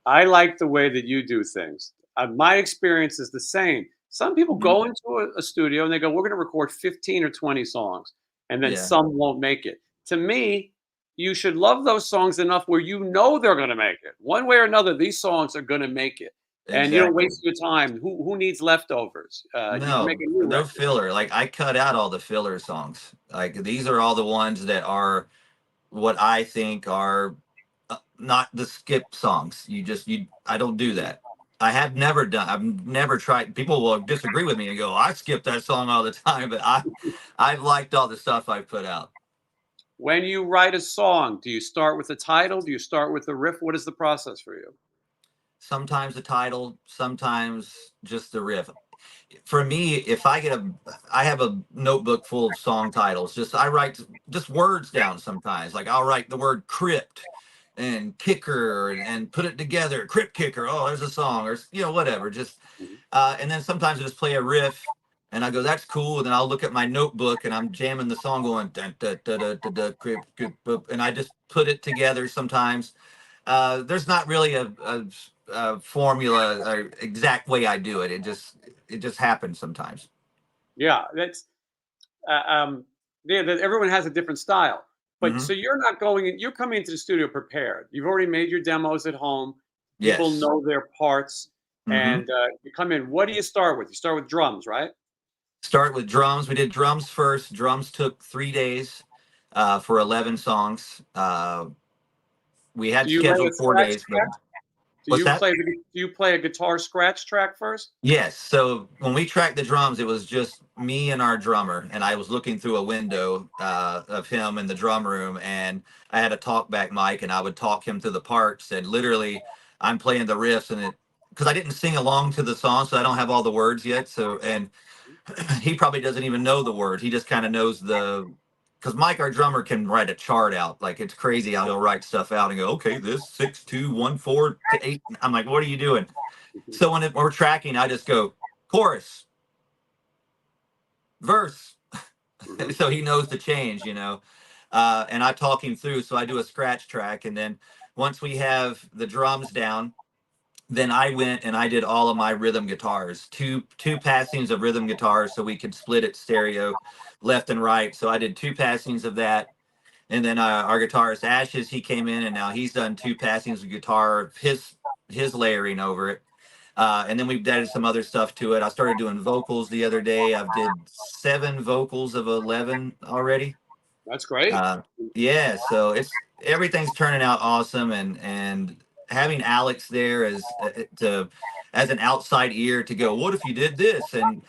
I like the way that you do things. My experience is the same. Some people Mhm. go into a studio and they go, "We're going to record 15 or 20 songs," and then Yeah, some won't make it. To me, you should love those songs enough where you know they're going to make it. One way or another, these songs are going to make it, and you don't exactly. waste your time. Who needs leftovers? You can make No, a new no record. filler. Like I cut out all the filler songs. Like these are all the ones that are what I think are not the skip songs. I don't do that. I've never tried. People will disagree with me and go, I skip that song all the time, but I've liked all the stuff I've put out. When you write a song, do you start with the title? Do you start with the riff? What is the process for you? Sometimes the title, sometimes just the riff. For me, I have a notebook full of song titles. I write just words down sometimes. Like I'll write the word crypt and kicker and put it together. Crypt kicker. Oh, there's a song, or whatever. Mhm. And then sometimes I just play a riff and I go, that's cool. And then I'll look at my notebook and I'm jamming the song, going dun, dun, dun, dun, dun, dun, crypt, crypt, boop, and I just put it together sometimes. There's not really a formula or exact way I do it. It just happens sometimes. Yeah, that's yeah, that everyone has a different style. But Hmm. so you're not going in, you're coming into the studio prepared. You've already made your demos at home. People Yes. know their parts, Hmm. and you come in. What do you start with? You start with drums, right? Start with drums. We did drums first. Drums took 3 days for 11 songs. We had Do you lay a scheduled four scratch days, but track? what's that? Do you play a guitar scratch track first? Yes. So when we tracked the drums, it was just me and our drummer, and I was looking through a window of him in the drum room, and I had a talkback mic, and I would talk him through the parts, and literally, I'm playing the riffs, and it because I didn't sing along to the song, so I don't have all the words yet. So and he probably doesn't even know the words. He just kind of knows because Mike, our drummer, can write a chart out. Like it's crazy how he'll write stuff out and go, okay, this 6 2 1 4 to 8. I'm like, what are you doing? Mhm, So when we're tracking, I just go chorus, verse. mhm. So he knows the change. And I talk him through. So I do a scratch track. And then once we have the drums down, then I went and I did all of my rhythm guitars, two passings of rhythm guitars so we could split it stereo left and right. So I did two passings of that. And then our guitarist Ashes, he came in and now he's done two passings of guitar, his layering over it. And then we've added some other stuff to it. I started doing vocals the other day. I've did 7 vocals of 11 already. That's great. Uh, yeah, so everything's turning out awesome, and having Alex there as an outside ear to go, what if you did this? And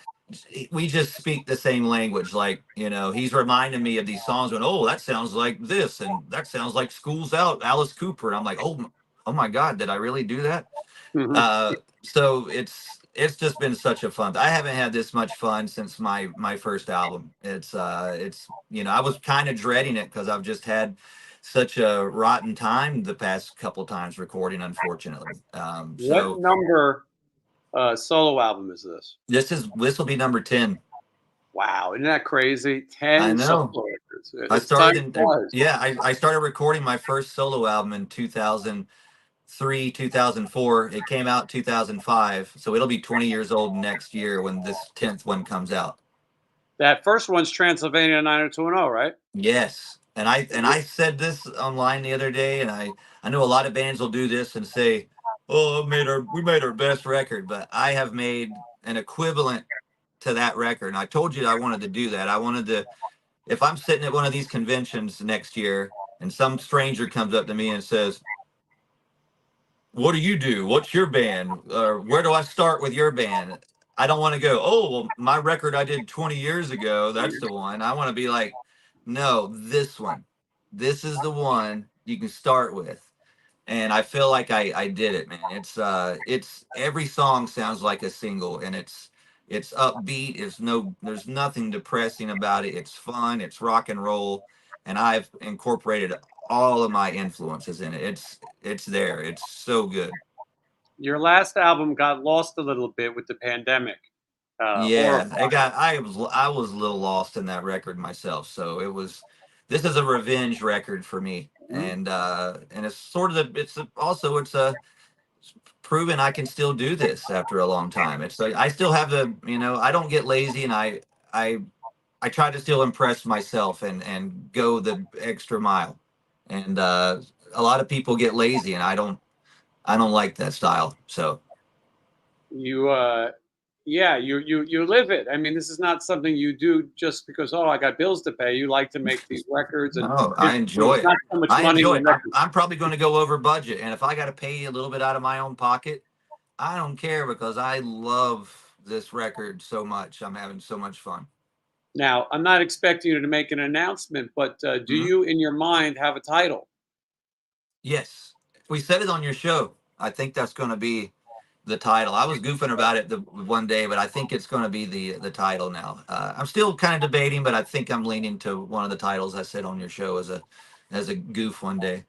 we just speak the same language. Like, he's reminding me of these songs when, oh, that sounds like this, and that sounds like School's Out, Alice Cooper. And I'm like, oh my God, did I really do that? Mhm. So it's just been such a fun. I haven't had this much fun since my first album. I was kind of dreading it because I've just had such a rotten time the past couple times recording, unfortunately. What So number solo album is this? this will be number 10. Wow, isn't that crazy? I 10 solo know. records. I It's time started in flies. yeah, I started recording my first solo album in 2003, 2004. It came out 2005, so it'll be 20 years old next year when this 10th one comes out. That first one's Transylvania 90210, right? Yes. And I said this online the other day, and I know a lot of bands will do this and say, "Oh, we made our best record," but I have made an equivalent to that record. And I told you I wanted to do that. I wanted to, if I'm sitting at one of these conventions next year and some stranger comes up to me and says, what do you do? What's your band? Or where do I start with your band? I don't want to go, oh, well, my record I did 20 years ago, that's the one. I want to be like, no, this one. This is the one you can start with. And I feel like I did it, man. It's every song sounds like a single, and it's upbeat. There's nothing depressing about it. It's fun, it's rock and roll, and I've incorporated all of my influences in it. It's there. It's so good. Your last album got lost a little bit with the pandemic. Yeah, Horrifying. I was a little lost in that record myself. So this is a revenge record for me. Mhm. And it's sort of also it's a proven I can still do this after a long time. It's like I still have the, I don't get lazy, and I try to still impress myself and go the extra mile. And a lot of people get lazy, and I don't like that style. So You yeah, you live it. I mean, this is not something you do just because, oh, I got bills to pay. You like to make these records, and no, I enjoy it's it. not so much I money in enjoy the it. record. I'm probably going to go over budget, and if I got to pay a little bit out of my own pocket, I don't care because I love this record so much. I'm having so much fun. Now, I'm not expecting you to make an announcement, but do Mhm. you, in your mind, have a title? Yes, we said it on your show. I think that's going to be the title. I was goofing about it the one day, but I think it's going to be the title now. I'm still kind of debating, but I think I'm leaning to one of the titles I said on your show as a goof one day.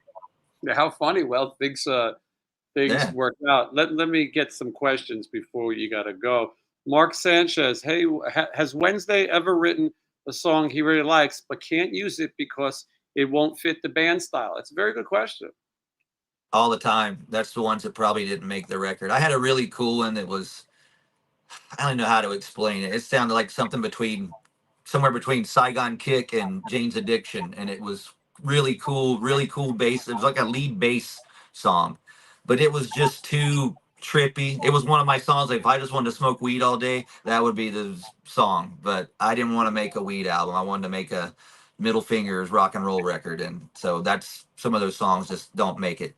How funny. Well, things Yeah. work out. Let me get some questions before you got to go. Mark Sanchez, hey, has Wednesday ever written a song he really likes but can't use it because it won't fit the band style? That's a very good question. All the time. That's the ones that probably didn't make the record. I had a really cool one that was, I don't know how to explain it. It sounded like something somewhere between Saigon Kick and Jane's Addiction, and it was really cool bass. It was like a lead bass song, but it was just too trippy. It was one of my songs. Like if I just wanted to smoke weed all day, that would be the song. But I didn't want to make a weed album. I wanted to make a middle fingers rock and roll record, and so that's some of those songs just don't make it.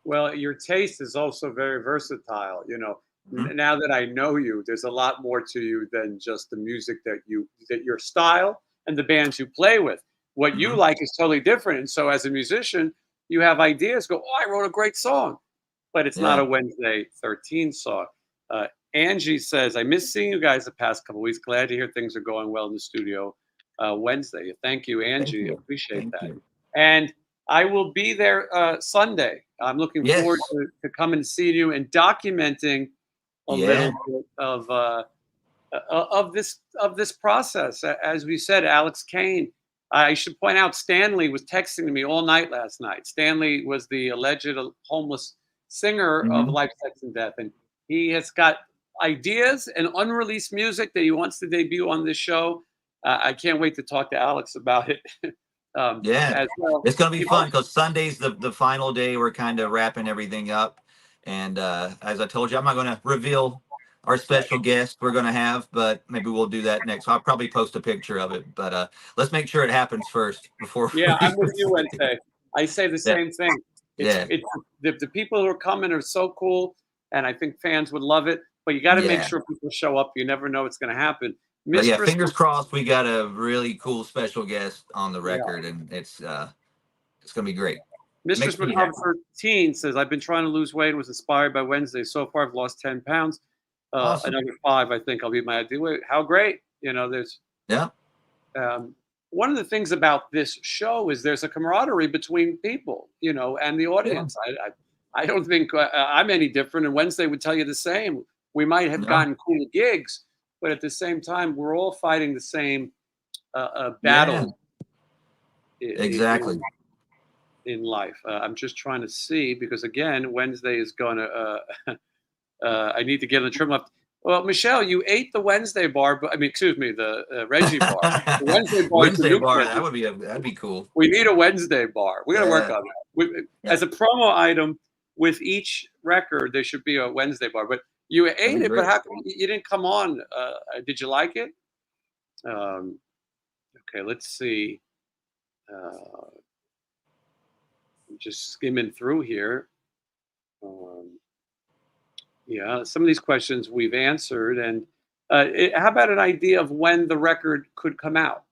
Well, your taste is also very versatile. Mhm. Now that I know you, there's a lot more to you than just the music that your style and the bands you play with. What you Mhm. like is totally different. And so as a musician, you have ideas, go, oh, I wrote a great song, but it's not Yeah. a Wednesday 13 song. Uh, Angie says, I miss seeing you guys the past couple weeks. Glad to hear things are going well in the studio Wednesday. Thank you, Thank Angie. you. Appreciate Thank that. you. And I will be there Sunday. I'm looking forward Yes. to coming and seeing you and documenting a little Yeah. bit of this process. As we said, Alex Kane. I should point out Stanley was texting me all night last night. Stanley was the alleged homeless singer of Mhm. Life, Sex, and Death, and he has got ideas and unreleased music that he wants to debut on this show. I can't wait to talk to Alex about it Yeah. as well. It's gonna be He fun because Sunday's the final day. We're kind of wrapping everything up. And as I told you, I'm not gonna reveal our Right. special guest we're gonna have, but maybe we'll do that next. I'll probably post a picture of it. But let's make sure it happens first before Yeah, we I'm with you, Wednesday. I say the Yeah. same thing. Yeah. It's the people who are coming are so cool, and I think fans would love it. But you got to make Yeah. sure people show up. You never know what's going to happen. But yeah, Mistress, fingers crossed we got a really cool special guest on the yeah, record, and it's gonna be great. Mistress Makes me happy. McComfort Teen says, I've been trying to lose weight. Was inspired by Wednesday. So far, I've lost 10 pounds. Awesome. Another 5, I think I'll be my ideal weight. How great! There's Yeah. one of the things about this show is there's a camaraderie between people, and the Yeah. audience. I don't think I'm any different, and Wednesday would tell you the same. We might have No. gotten cool gigs, but at the same time, we're all fighting the same Yeah. battle Exactly. in life. I'm just trying to see because again, Wednesday is going to. I need to get on the trim left. Well, Michelle, you ate the Wednesday bar, but I mean, excuse me, the Reggie bar. The Wednesday bar is the Wednesday new bar. Reggie. That'd be cool. We need a Wednesday bar. We got to work Yeah. on that. Yeah. As a promo item with each record, there should be a Wednesday bar. But you That'd ate be it, but great. how come you didn't come on? Did you like it? Um, okay, let's see. Uh, I'm just skimming through here. Um, yeah, some of these questions we've answered. And how about an idea of when the record could come out?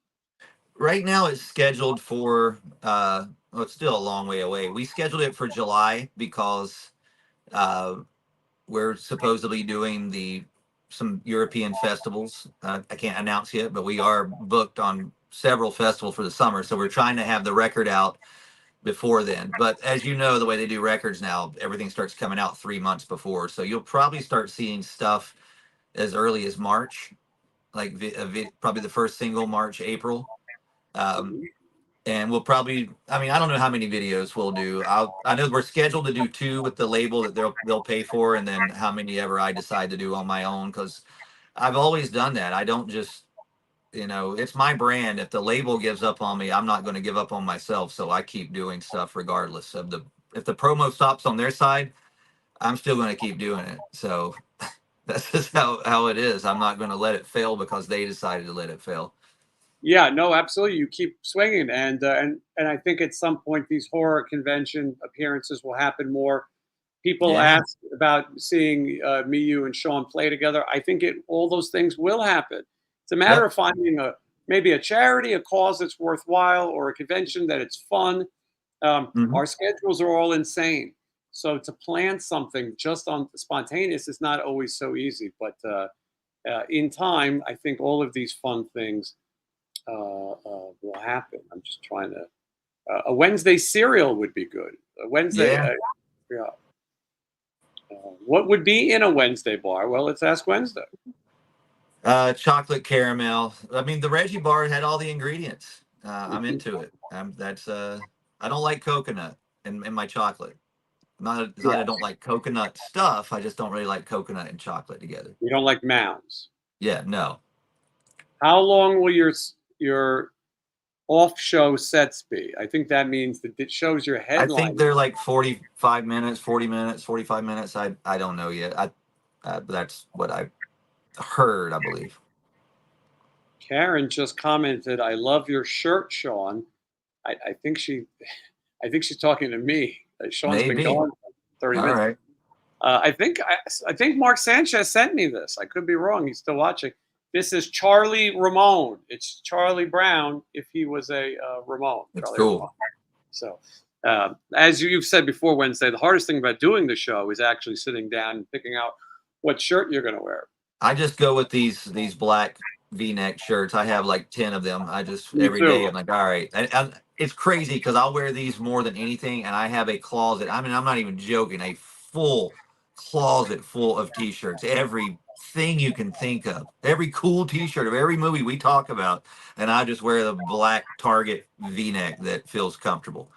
Right now it's scheduled for well, it's still a long way away. We scheduled it for July because uh we're supposedly doing some European festivals. I can't announce yet, but we are booked on several festivals for the summer. So we're trying to have the record out before then. But as you know, the way they do records now, everything starts coming out 3 months before. So you'll probably start seeing stuff as early as March, like probably the first single March, April. Um, Mhm. And we'll probably, I mean, I don't know how many videos we'll do. I know we're scheduled to do 2 with the label that they'll pay for, and then how many ever I decide to do on my own, because I've always done that. I don't just, it's my brand. If the label gives up on me, I'm not going to give up on myself. So I keep doing stuff regardless of if the promo stops on their side, I'm still going to keep doing it. So that's just how it is. I'm not going to let it fail because they decided to let it fail. Yeah, no, absolutely. You keep swinging, and I think at some point these horror convention appearances will happen more. People Yeah. ask about seeing me, you, and Sean play together. I think all those things will happen. It's a matter Yep. of finding maybe a charity, a cause that's worthwhile, or a convention that it's fun. Mhm. Our schedules are all insane, so to plan something just on spontaneous is not always so easy. But in time, I think all of these fun things will happen. I'm just trying to. A Wednesday cereal would be good. A Wednesday, Yeah. yeah. What would be in a Wednesday bar? Well, let's ask Wednesday. Chocolate caramel. I mean, the Reggie Bar had all the ingredients. I'm into it. I don't like coconut in my chocolate. It's not Yeah. I don't like coconut stuff. I just don't really like coconut and chocolate together. You don't like mounds. Yeah, no. How long will your off-show sets be? I think that means that it shows your I think headline. they're like 45 minutes, 40 minutes, 45 minutes. I don't know yet. That's what I heard, I believe. Karen just commented, "I love your shirt, Sean." I think I think she's talking to me. Sean's been Maybe. gone for 30 All minutes. right. I think Mark Sanchez sent me this. I could be wrong. He's still watching. This is Charlie Ramone. It's Charlie Brown if he was a Ramone. That's Charlie cool. Ramone. So, as you've said before, Wednesday, the hardest thing about doing the show is actually sitting down and picking out what shirt you're going to wear. I just go with these black V-neck shirts. I have like 10 of them. I just Me every too. day I'm like, all right. And it's crazy because I'll wear these more than anything, and I have a closet. I mean, I'm not even joking. A full closet full of T-shirts. Everything you can think of. Every cool T-shirt of every movie we talk about, and I just wear the black Target V-neck that feels comfortable.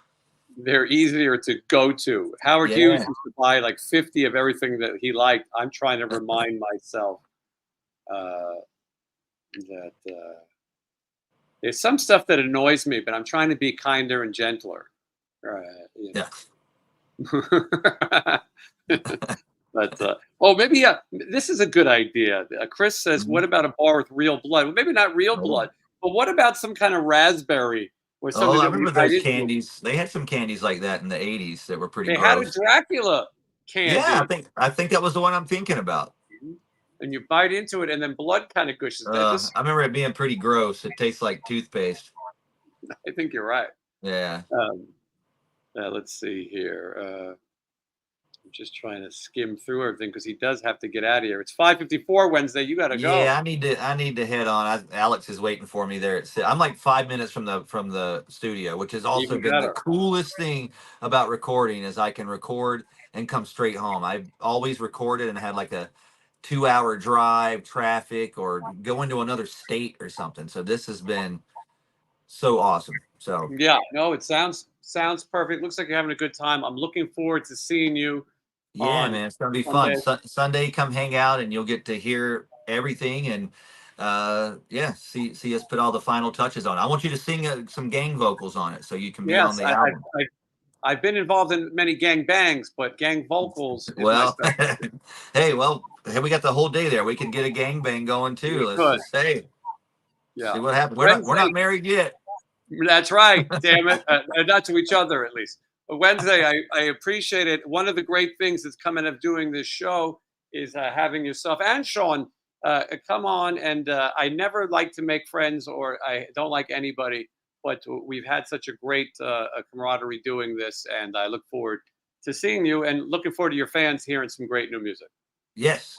They're easier to go to. Howard Hughes used to buy like 50 of everything that he liked. I'm trying to remind myself that there's some stuff that annoys me, but I'm trying to be kinder and gentler. Yeah. But maybe this is a good idea. Chris says, "What about a bar with real blood?" Well, maybe not real blood, but what about some kind of raspberry or something? I that we remember bite those into? candies. They had some candies like that in the 80s that were pretty They had a gross. Dracula candy. Yeah, I think that was the one I'm thinking about. And you bite into it, and then blood kind of gushes. I remember it being pretty gross. It tastes like toothpaste. I think you're right. Yeah. Let's see here. I'm just trying to skim through everything because he does have to get out of here. It's 5:54 Wednesday. You got to go. Yeah, I need to head on. Alex is waiting for me there. I'm like 5 minutes from the studio, which has also Even been the better. coolest thing about recording is I can record and come straight home. I've always recorded and had like a 2-hour drive, traffic, or go into another state or something. So this has been so awesome. So Yeah, no, it sounds perfect. Looks like you're having a good time. I'm looking forward to seeing you yeah, on man, it's gonna be Sunday. fun. Sunday, come hang out, and you'll get to hear everything, and yeah, see us put all the final touches on it. I want you to sing some gang vocals on it, so you can be on Yes, the album. I've been involved in many gang bangs, but gang vocals is my Well, specialty. hey, we got the whole day there. We can get a gang bang going too. We Let's could. just say, Yeah. see what happens. We're Wednesday, not married yet. that's right. Damn it. Not to each other, at least. But Wednesday, I appreciate it. One of the great things that's coming of doing this show is having yourself and Sean come on. And I never like to make friends, or I don't like anybody, but we've had such a great camaraderie doing this. And I look forward to seeing you and looking forward to your fans hearing some great new music. Yes.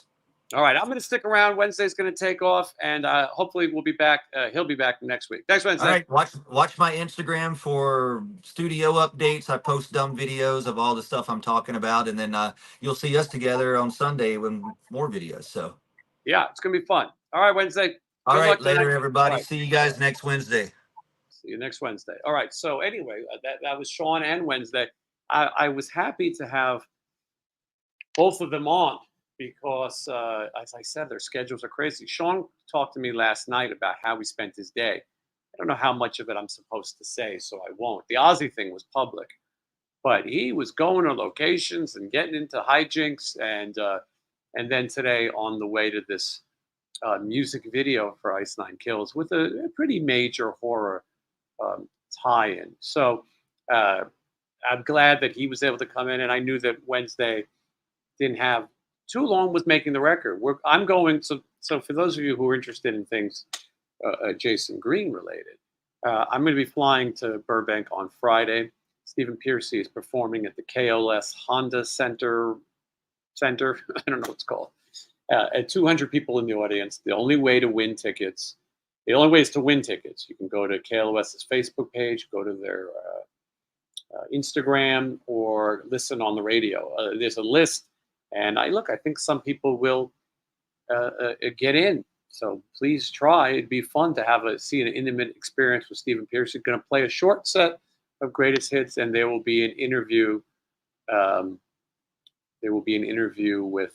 All right, I'm going to stick around. Wednesday's going to take off, and hopefully we'll be back. He'll be back next week. Thanks, Wednesday. All right, watch my Instagram for studio updates. I post dumb videos of all the stuff I'm talking about, and then you'll see us together on Sunday with more videos. So yeah, it's going to be fun. All right, Wednesday. all Good right, luck tonight. later, everybody. All right. See you guys next Wednesday. See you next Wednesday. All right. So anyway, that was Sean and Wednesday. I was happy to have both of them on because, as I said, their schedules are crazy. Sean talked to me last night about how he spent his day. I don't know how much of it I'm supposed to say, so I won't. The Aussie thing was public, but he was going to locations and getting into hijinks, and then today on the way to this music video for Ice Nine Kills with a pretty major horror um, tie-in. So uh, I'm glad that he was able to come in, and I knew that Wednesday didn't have too long with making the record. I'm going to. So for those of you who are interested in things Jason Green related, I'm going to be flying to Burbank on Friday. Stephen Piercy is performing at the KLS Honda Center. I don't know what it's called. At 200 people in the audience. The only way to win tickets. The only way is to win tickets. You can go to KLOS's Facebook page, go to their Instagram, or listen on the radio. There's a list, and I think some people will get in. So please try. It'd be fun to see an intimate experience with Stephen Pierce. He's going to play a short set of greatest hits, and there will be an interview. With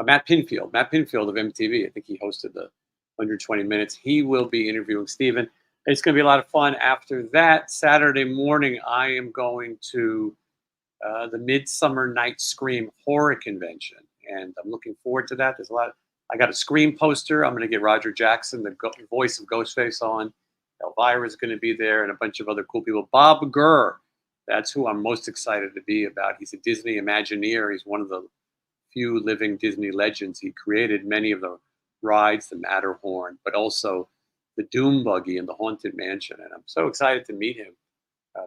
Matt Pinfield. Matt Pinfield of MTV. I think he hosted the 120 Minutes. He will be interviewing Stephen. It's going to be a lot of fun. After that, Saturday morning, I am going to the Midsummer Night Scream Horror Convention, and I'm looking forward to that. There's a lot. I got a Scream poster. I'm going to get Roger Jackson, the voice of Ghostface, on. Elvira's going to be there, and a bunch of other cool people. Bob Gurr, that's who I'm most excited to be about. He's a Disney Imagineer. He's one of the few living Disney legends. He created many of the rides, the Matterhorn, but also the Doom Buggy and the Haunted Mansion. And I'm so excited to meet him.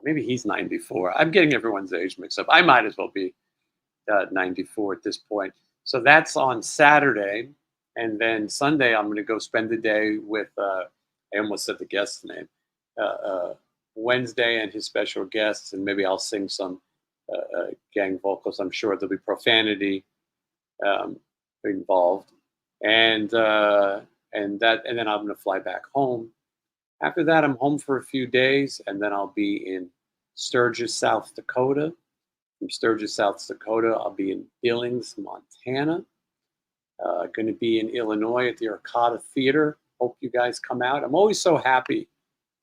Maybe he's 94. I'm getting everyone's age mixed up. I might as well be 94 at this point. So that's on Saturday. And then Sunday, I'm going to go spend the day with, I almost said the guest's name, Wednesday and his special guests. And maybe I'll sing some gang vocals. I'm sure there'll be profanity involved. And then I'm going to fly back home. After that, I'm home for a few days, and then I'll be in Sturgis, South Dakota. From Sturgis, South Dakota, I'll be in Billings, Montana. Going to be in Illinois at the Arcata Theater. Hope you guys come out. I'm always so happy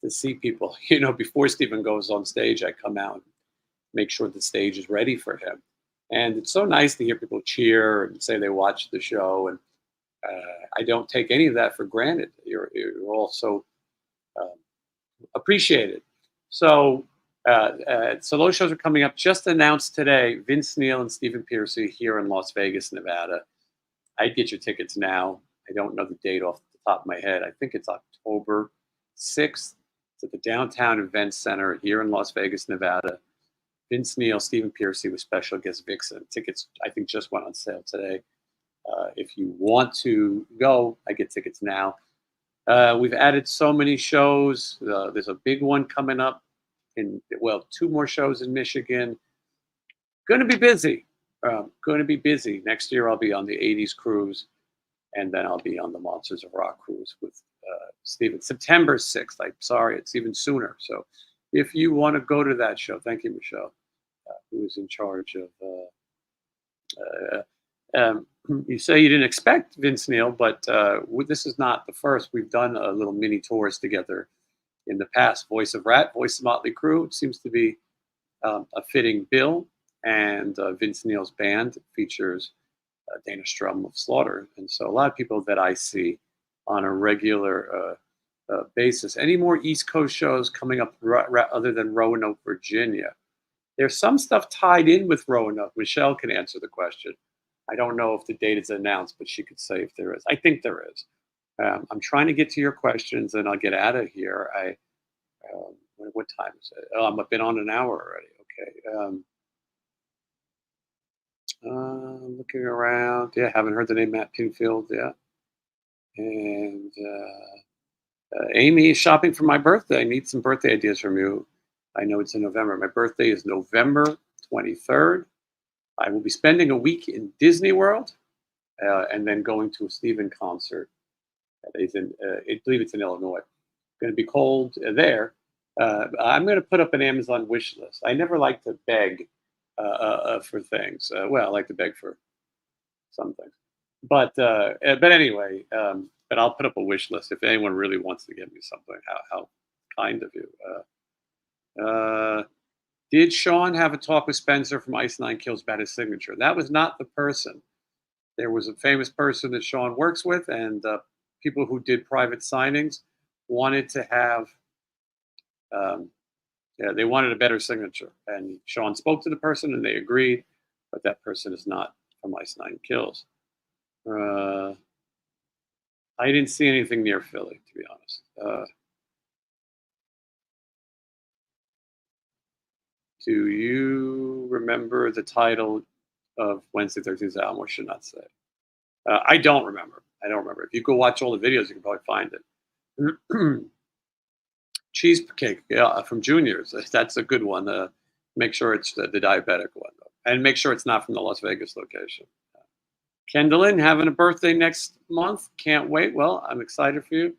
to see people. Before Stephen goes on stage, I come out and make sure the stage is ready for him. And it's so nice to hear people cheer and say they watched the show. And I don't take any of that for granted. You're all so appreciated. So those shows are coming up. Just announced today, Vince Neil and Stephen Piercy here in Las Vegas, Nevada. I'd get your tickets now. I don't know the date off the top of my head. I think it's October 6th. It's at the Downtown Event Center here in Las Vegas, Nevada. Vince Neil, Stephen Piercy with special guest Vixen. Tickets, I think, just went on sale today. If you want to go, I get tickets now. We've added so many shows. There's a big one coming up two more shows in Michigan. Going to be busy. Next year I'll be on the 80s cruise, and then I'll be on the Monsters of Rock cruise with Stephen. September 6th. I'm sorry, it's even sooner. So if you want to go to that show, thank you, Michelle, who is in charge of you say you didn't expect Vince Neil, but this is not the first. We've done a little mini tours together in the past. Voice of RATT, Voice of Motley Crue. It seems to be a fitting bill. And Vince Neil's band features Dana Strum of Slaughter. And so a lot of people that I see on a regular basis. Any more East Coast shows coming up other than Roanoke, Virginia? There's some stuff tied in with Roanoke. Michelle can answer the question. I don't know if the date is announced, but she could say if there is. I think there is. I'm trying to get to your questions, and I'll get out of here. What time is it? Oh, I've been on an hour already. Okay. Looking around. Yeah, haven't heard the name Matt Pinfield yet. And Amy is shopping for my birthday. I need some birthday ideas from you. I know it's in November. My birthday is November 23rd. I will be spending a week in Disney World and then going to a Stephen concert. I believe it's in Illinois. going to be cold there. I'm going to put up an Amazon wish list. I never like to beg for things. Well, I like to beg for some things, but anyway, but I'll put up a wish list if anyone really wants to give me something. How kind of you. Did Sean have a talk with Spencer from Ice Nine Kills about his signature? That was not the person. There was a famous person that Sean works with, and people who did private signings wanted to have, they wanted a better signature. And Sean spoke to the person, and they agreed, but that person is not from Ice Nine Kills. I didn't see anything near Philly, to be honest. Do you remember the title of Wednesday 13th album? Or should not say. I don't remember. If you go watch all the videos, you can probably find it. Cheesecake, yeah, from Juniors. That's a good one. Make sure it's the diabetic one, though. And make sure it's not from the Las Vegas location. Kendallin, having a birthday next month. Can't wait. Well, I'm excited for you.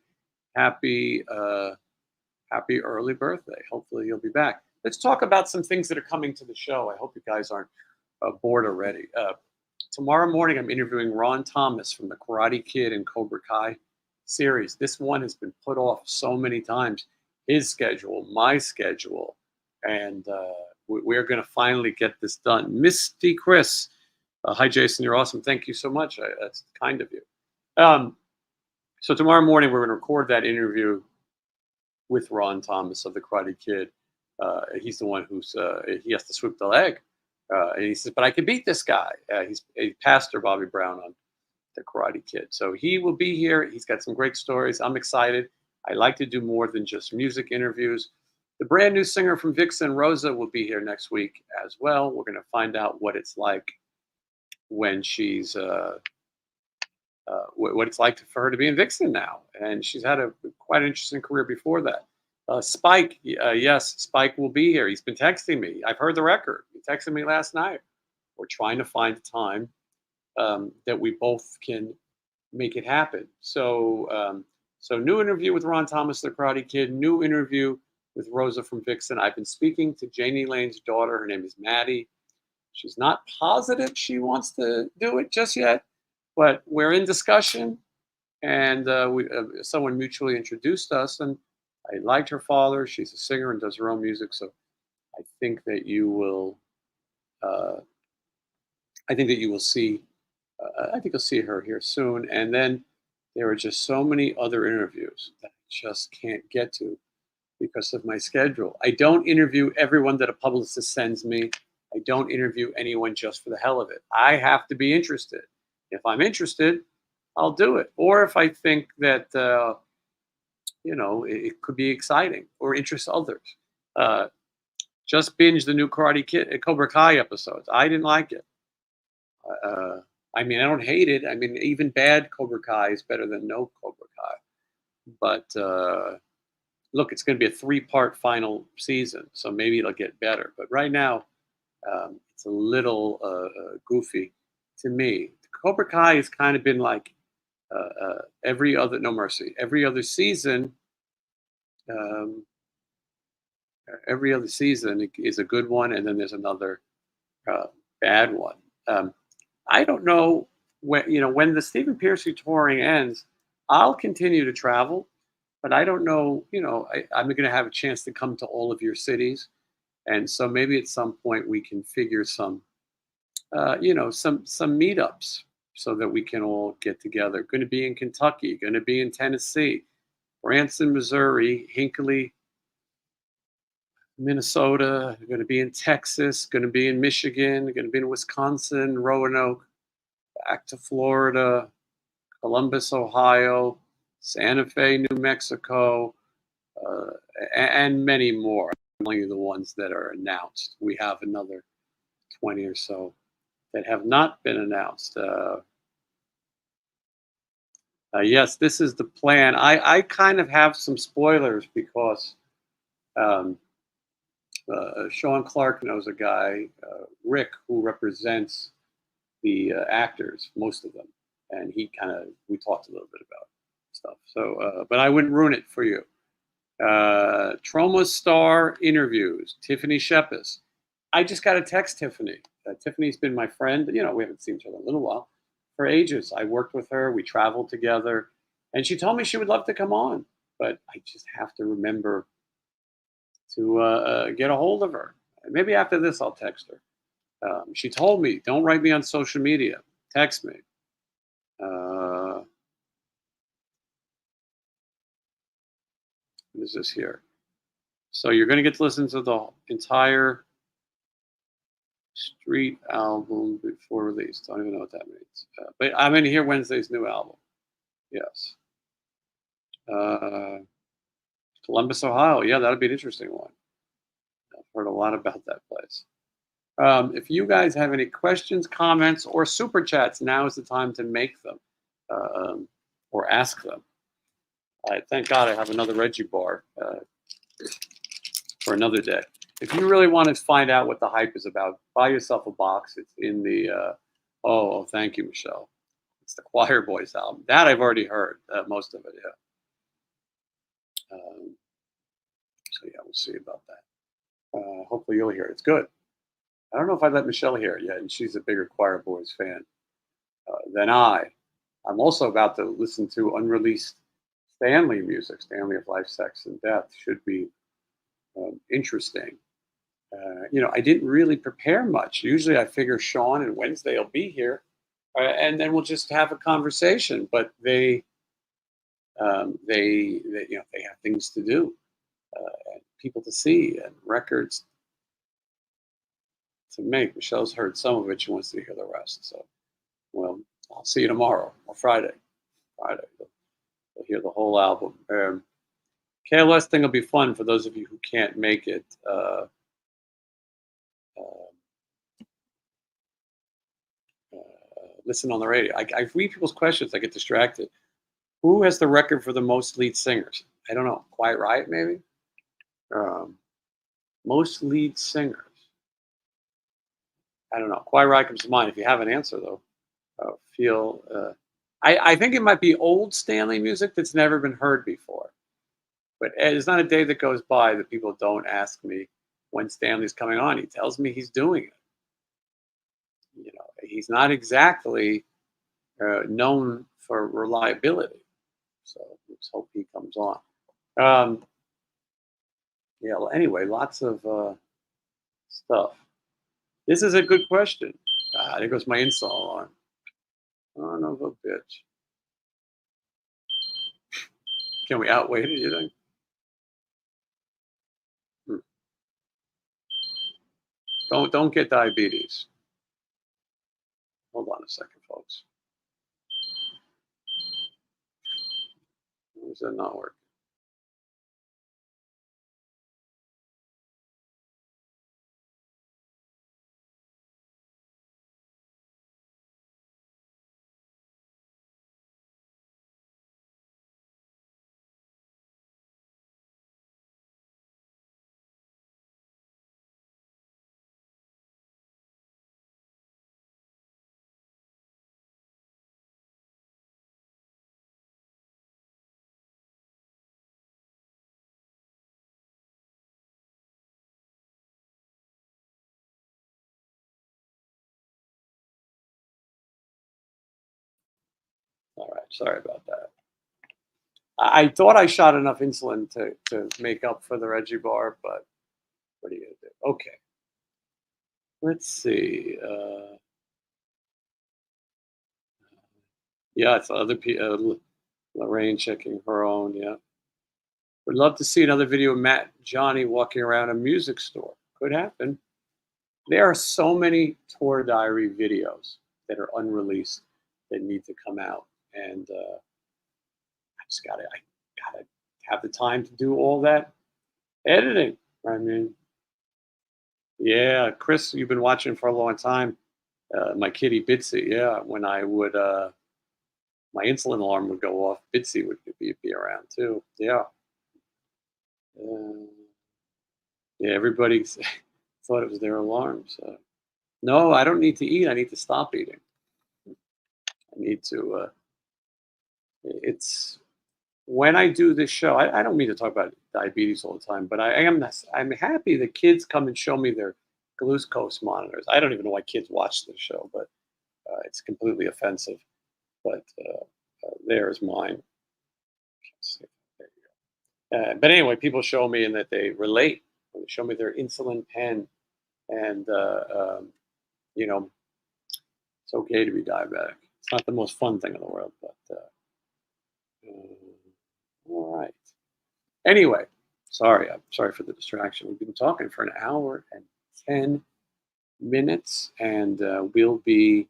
Happy early birthday. Hopefully you'll be back. Let's talk about some things that are coming to the show. I hope you guys aren't bored already. Tomorrow morning, I'm interviewing Ron Thomas from the Karate Kid and Cobra Kai series. This one has been put off so many times. His schedule, my schedule, and we're going to finally get this done. Misty Chris, hi Jason, you're awesome. Thank you so much. That's kind of you. So tomorrow morning, we're going to record that interview with Ron Thomas of the Karate Kid. He's the one who's he has to sweep the leg. And he says, but I can beat this guy. He's a pastor, Bobby Brown, on the Karate Kid. So he will be here. He's got some great stories. I'm excited. I like to do more than just music interviews. The brand new singer from Vixen, Rosa, will be here next week as well. We're going to find out what it's like when she's, what it's like for her to be in Vixen now. And she's had a quite interesting career before that. Spike, yes, Spike will be here. He's been texting me. I've heard the record. He texted me last night. We're trying to find a time that we both can make it happen. So, so new interview with Ron Thomas, the Karate Kid. New interview with Rosa from Vixen. I've been speaking to Janie Lane's daughter. Her name is Maddie. She's not positive she wants to do it just yet, but we're in discussion. And someone mutually introduced us, and I liked her father. She's a singer and does her own music, so I think that you will. I think that you will see. I think you'll see her here soon. And then there are just so many other interviews that I just can't get to because of my schedule. I don't interview everyone that a publicist sends me. I don't interview anyone just for the hell of it. I have to be interested. If I'm interested, I'll do it. Or if I think that it could be exciting or interest others. Just binge the new Karate Kid, Cobra Kai episodes. I didn't like it. I mean, I don't hate it. I mean, even bad Cobra Kai is better than no Cobra Kai. But look, it's going to be a 3-part final season, so maybe it'll get better. But right now, it's a little goofy to me. Cobra Kai has kind of been like every other, no mercy, every other season. Every other season is a good one, and then there's another bad one. I don't know when the Stephen Pearcy touring ends, I'll continue to travel, but I don't know. I'm going to have a chance to come to all of your cities, and so maybe at some point we can figure some meetups so that we can all get together. Going to be in Kentucky, going to be in Tennessee, Branson, Missouri, Hinckley, Minnesota, going to be in Texas, going to be in Michigan, going to be in Wisconsin, Roanoke, back to Florida, Columbus, Ohio, Santa Fe, New Mexico, and many more. Only the ones that are announced. We have another 20 or so that have not been announced. Yes, this is the plan. I kind of have some spoilers because Sean Clark knows a guy, Rick, who represents the actors, most of them, and we talked a little bit about stuff. So, but I wouldn't ruin it for you. Trauma Star interviews. Tiffany Shepis. I just got to text Tiffany. Tiffany's been my friend. We haven't seen each other in a little while, for ages. I worked with her. We traveled together. And she told me she would love to come on. But I just have to remember to get a hold of her. Maybe after this, I'll text her. She told me, don't write me on social media. Text me. What is this here? So you're going to get to listen to the entire Street album before release. Don't even know what that means. But I'm going to hear Wednesday's new album. Yes. Columbus, Ohio. Yeah, that'll be an interesting one. I've heard a lot about that place. If you guys have any questions, comments, or super chats, now is the time to make them or ask them. Thank God I have another Reggie Bar for another day. If you really want to find out what the hype is about, buy yourself a box. It's in the, thank you, Michelle. It's the Choir Boys album. That I've already heard, most of it, yeah. So yeah, we'll see about that. Hopefully you'll hear it. It's good. I don't know if I let Michelle hear it yet, and she's a bigger Choir Boys fan than I. I'm also about to listen to unreleased Stanley music. Stanley of Life, Sex, and Death should be interesting. I didn't really prepare much. Usually I figure Sean and Wednesday will be here, and then we'll just have a conversation. But they have things to do, and people to see, and records to make. Michelle's heard some of it. She wants to hear the rest. So, well, I'll see you tomorrow or Friday. You'll hear the whole album. KLS thing will be fun for those of you who can't make it. Listen on the radio. I read people's questions. I get distracted. Who has the record for the most lead singers? I don't know. Quiet Riot, maybe? Most lead singers. I don't know. Quiet Riot comes to mind. If you have an answer, though, I think it might be old Stanley music that's never been heard before. But there's not a day that goes by that people don't ask me when Stanley's coming on. He tells me he's doing it. He's not exactly known for reliability. So let's hope he comes on. Well, anyway, lots of stuff. This is a good question. There goes my install alarm. Son of a bitch. Can we outweight it, you think? Don't get diabetes. Hold on a second, folks. Why is that not working? All right, sorry about that. I thought I shot enough insulin to make up for the Reggie Bar, but what are you gonna do? Okay. Let's see. Yeah, it's other people. Lorraine checking her own. Yeah. Would love to see another video of Matt Johnny walking around a music store. Could happen. There are so many tour diary videos that are unreleased that need to come out, and I gotta have the time to do all that editing. I mean, yeah, Chris, you've been watching for a long time. My kitty Bitsy, yeah. When I would, my insulin alarm would go off. Bitsy would be around too. Yeah. Yeah, everybody thought it was their alarm. So, no, I don't need to eat. I need to stop eating. I need to. It's when I do this show, I don't mean to talk about diabetes all the time, but I'm happy that kids come and show me their glucose monitors. I don't even know why kids watch this show, but it's completely offensive. But there's mine. There you go. But anyway, people show me and that they relate. They show me their insulin pen, and you know, it's okay to be diabetic. It's not the most fun thing in the world, but all right. Anyway, I'm sorry for the distraction. We've been talking for an hour and 10 minutes, and I'll be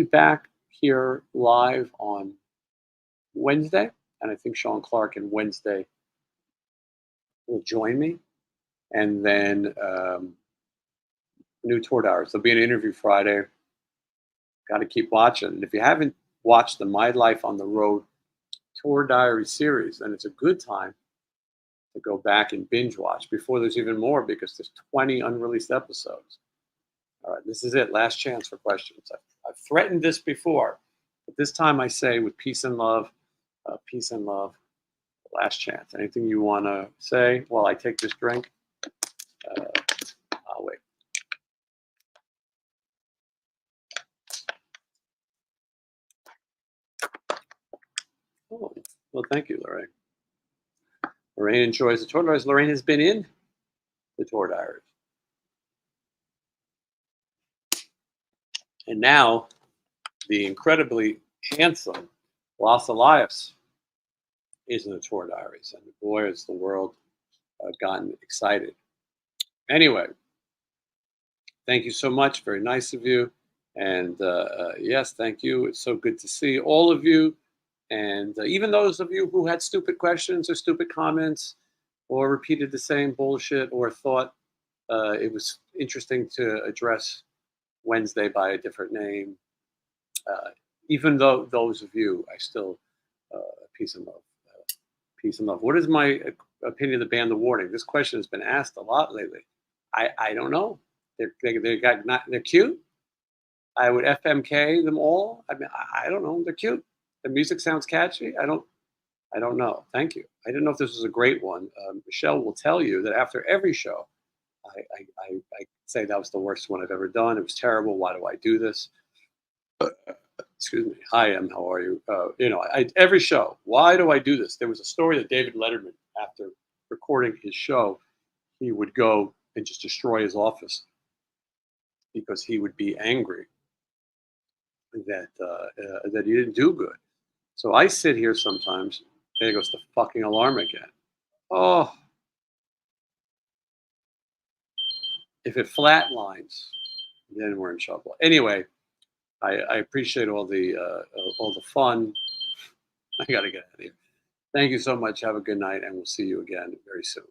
back here live on Wednesday, and I think Sean Clark and Wednesday will join me, and then new tour diaries. There'll be an interview Friday. Got to keep watching. And if you haven't watched the My Life on the Road tour diary series, then it's a good time to go back and binge watch before there's even more, because there's 20 unreleased episodes. All right, this is it. Last chance for questions. I've threatened this before, but this time I say with peace and love, last chance. Anything you want to say while I take this drink? I'll wait. Oh, well, thank you, Lorraine. Lorraine enjoys the tour diaries. Lorraine has been in the tour diaries. And now, the incredibly handsome Los Elias is in the tour diaries. And boy, has the world gotten excited. Anyway, thank you so much. Very nice of you. And yes, thank you. It's so good to see all of you. And even those of you who had stupid questions or stupid comments or repeated the same bullshit or thought it was interesting to address Wednesday by a different name, even though those of you, I still, peace and love. Peace and love. What is my opinion of the band The Warning? This question has been asked a lot lately. I don't know. They're cute. I would FMK them all. I mean, I don't know. They're cute. The music sounds catchy. I don't know. Thank you. I didn't know if this was a great one. Michelle will tell you that after every show, I say that was the worst one I've ever done. It was terrible. Why do I do this? Excuse me. Hi, Em. How are you? Every show. Why do I do this? There was a story that David Letterman, after recording his show, he would go and just destroy his office because he would be angry that he didn't do good. So I sit here sometimes. There goes the fucking alarm again. Oh, if it flatlines, then we're in trouble. Anyway, I appreciate all the fun. I got to get out of here. Thank you so much. Have a good night, and we'll see you again very soon.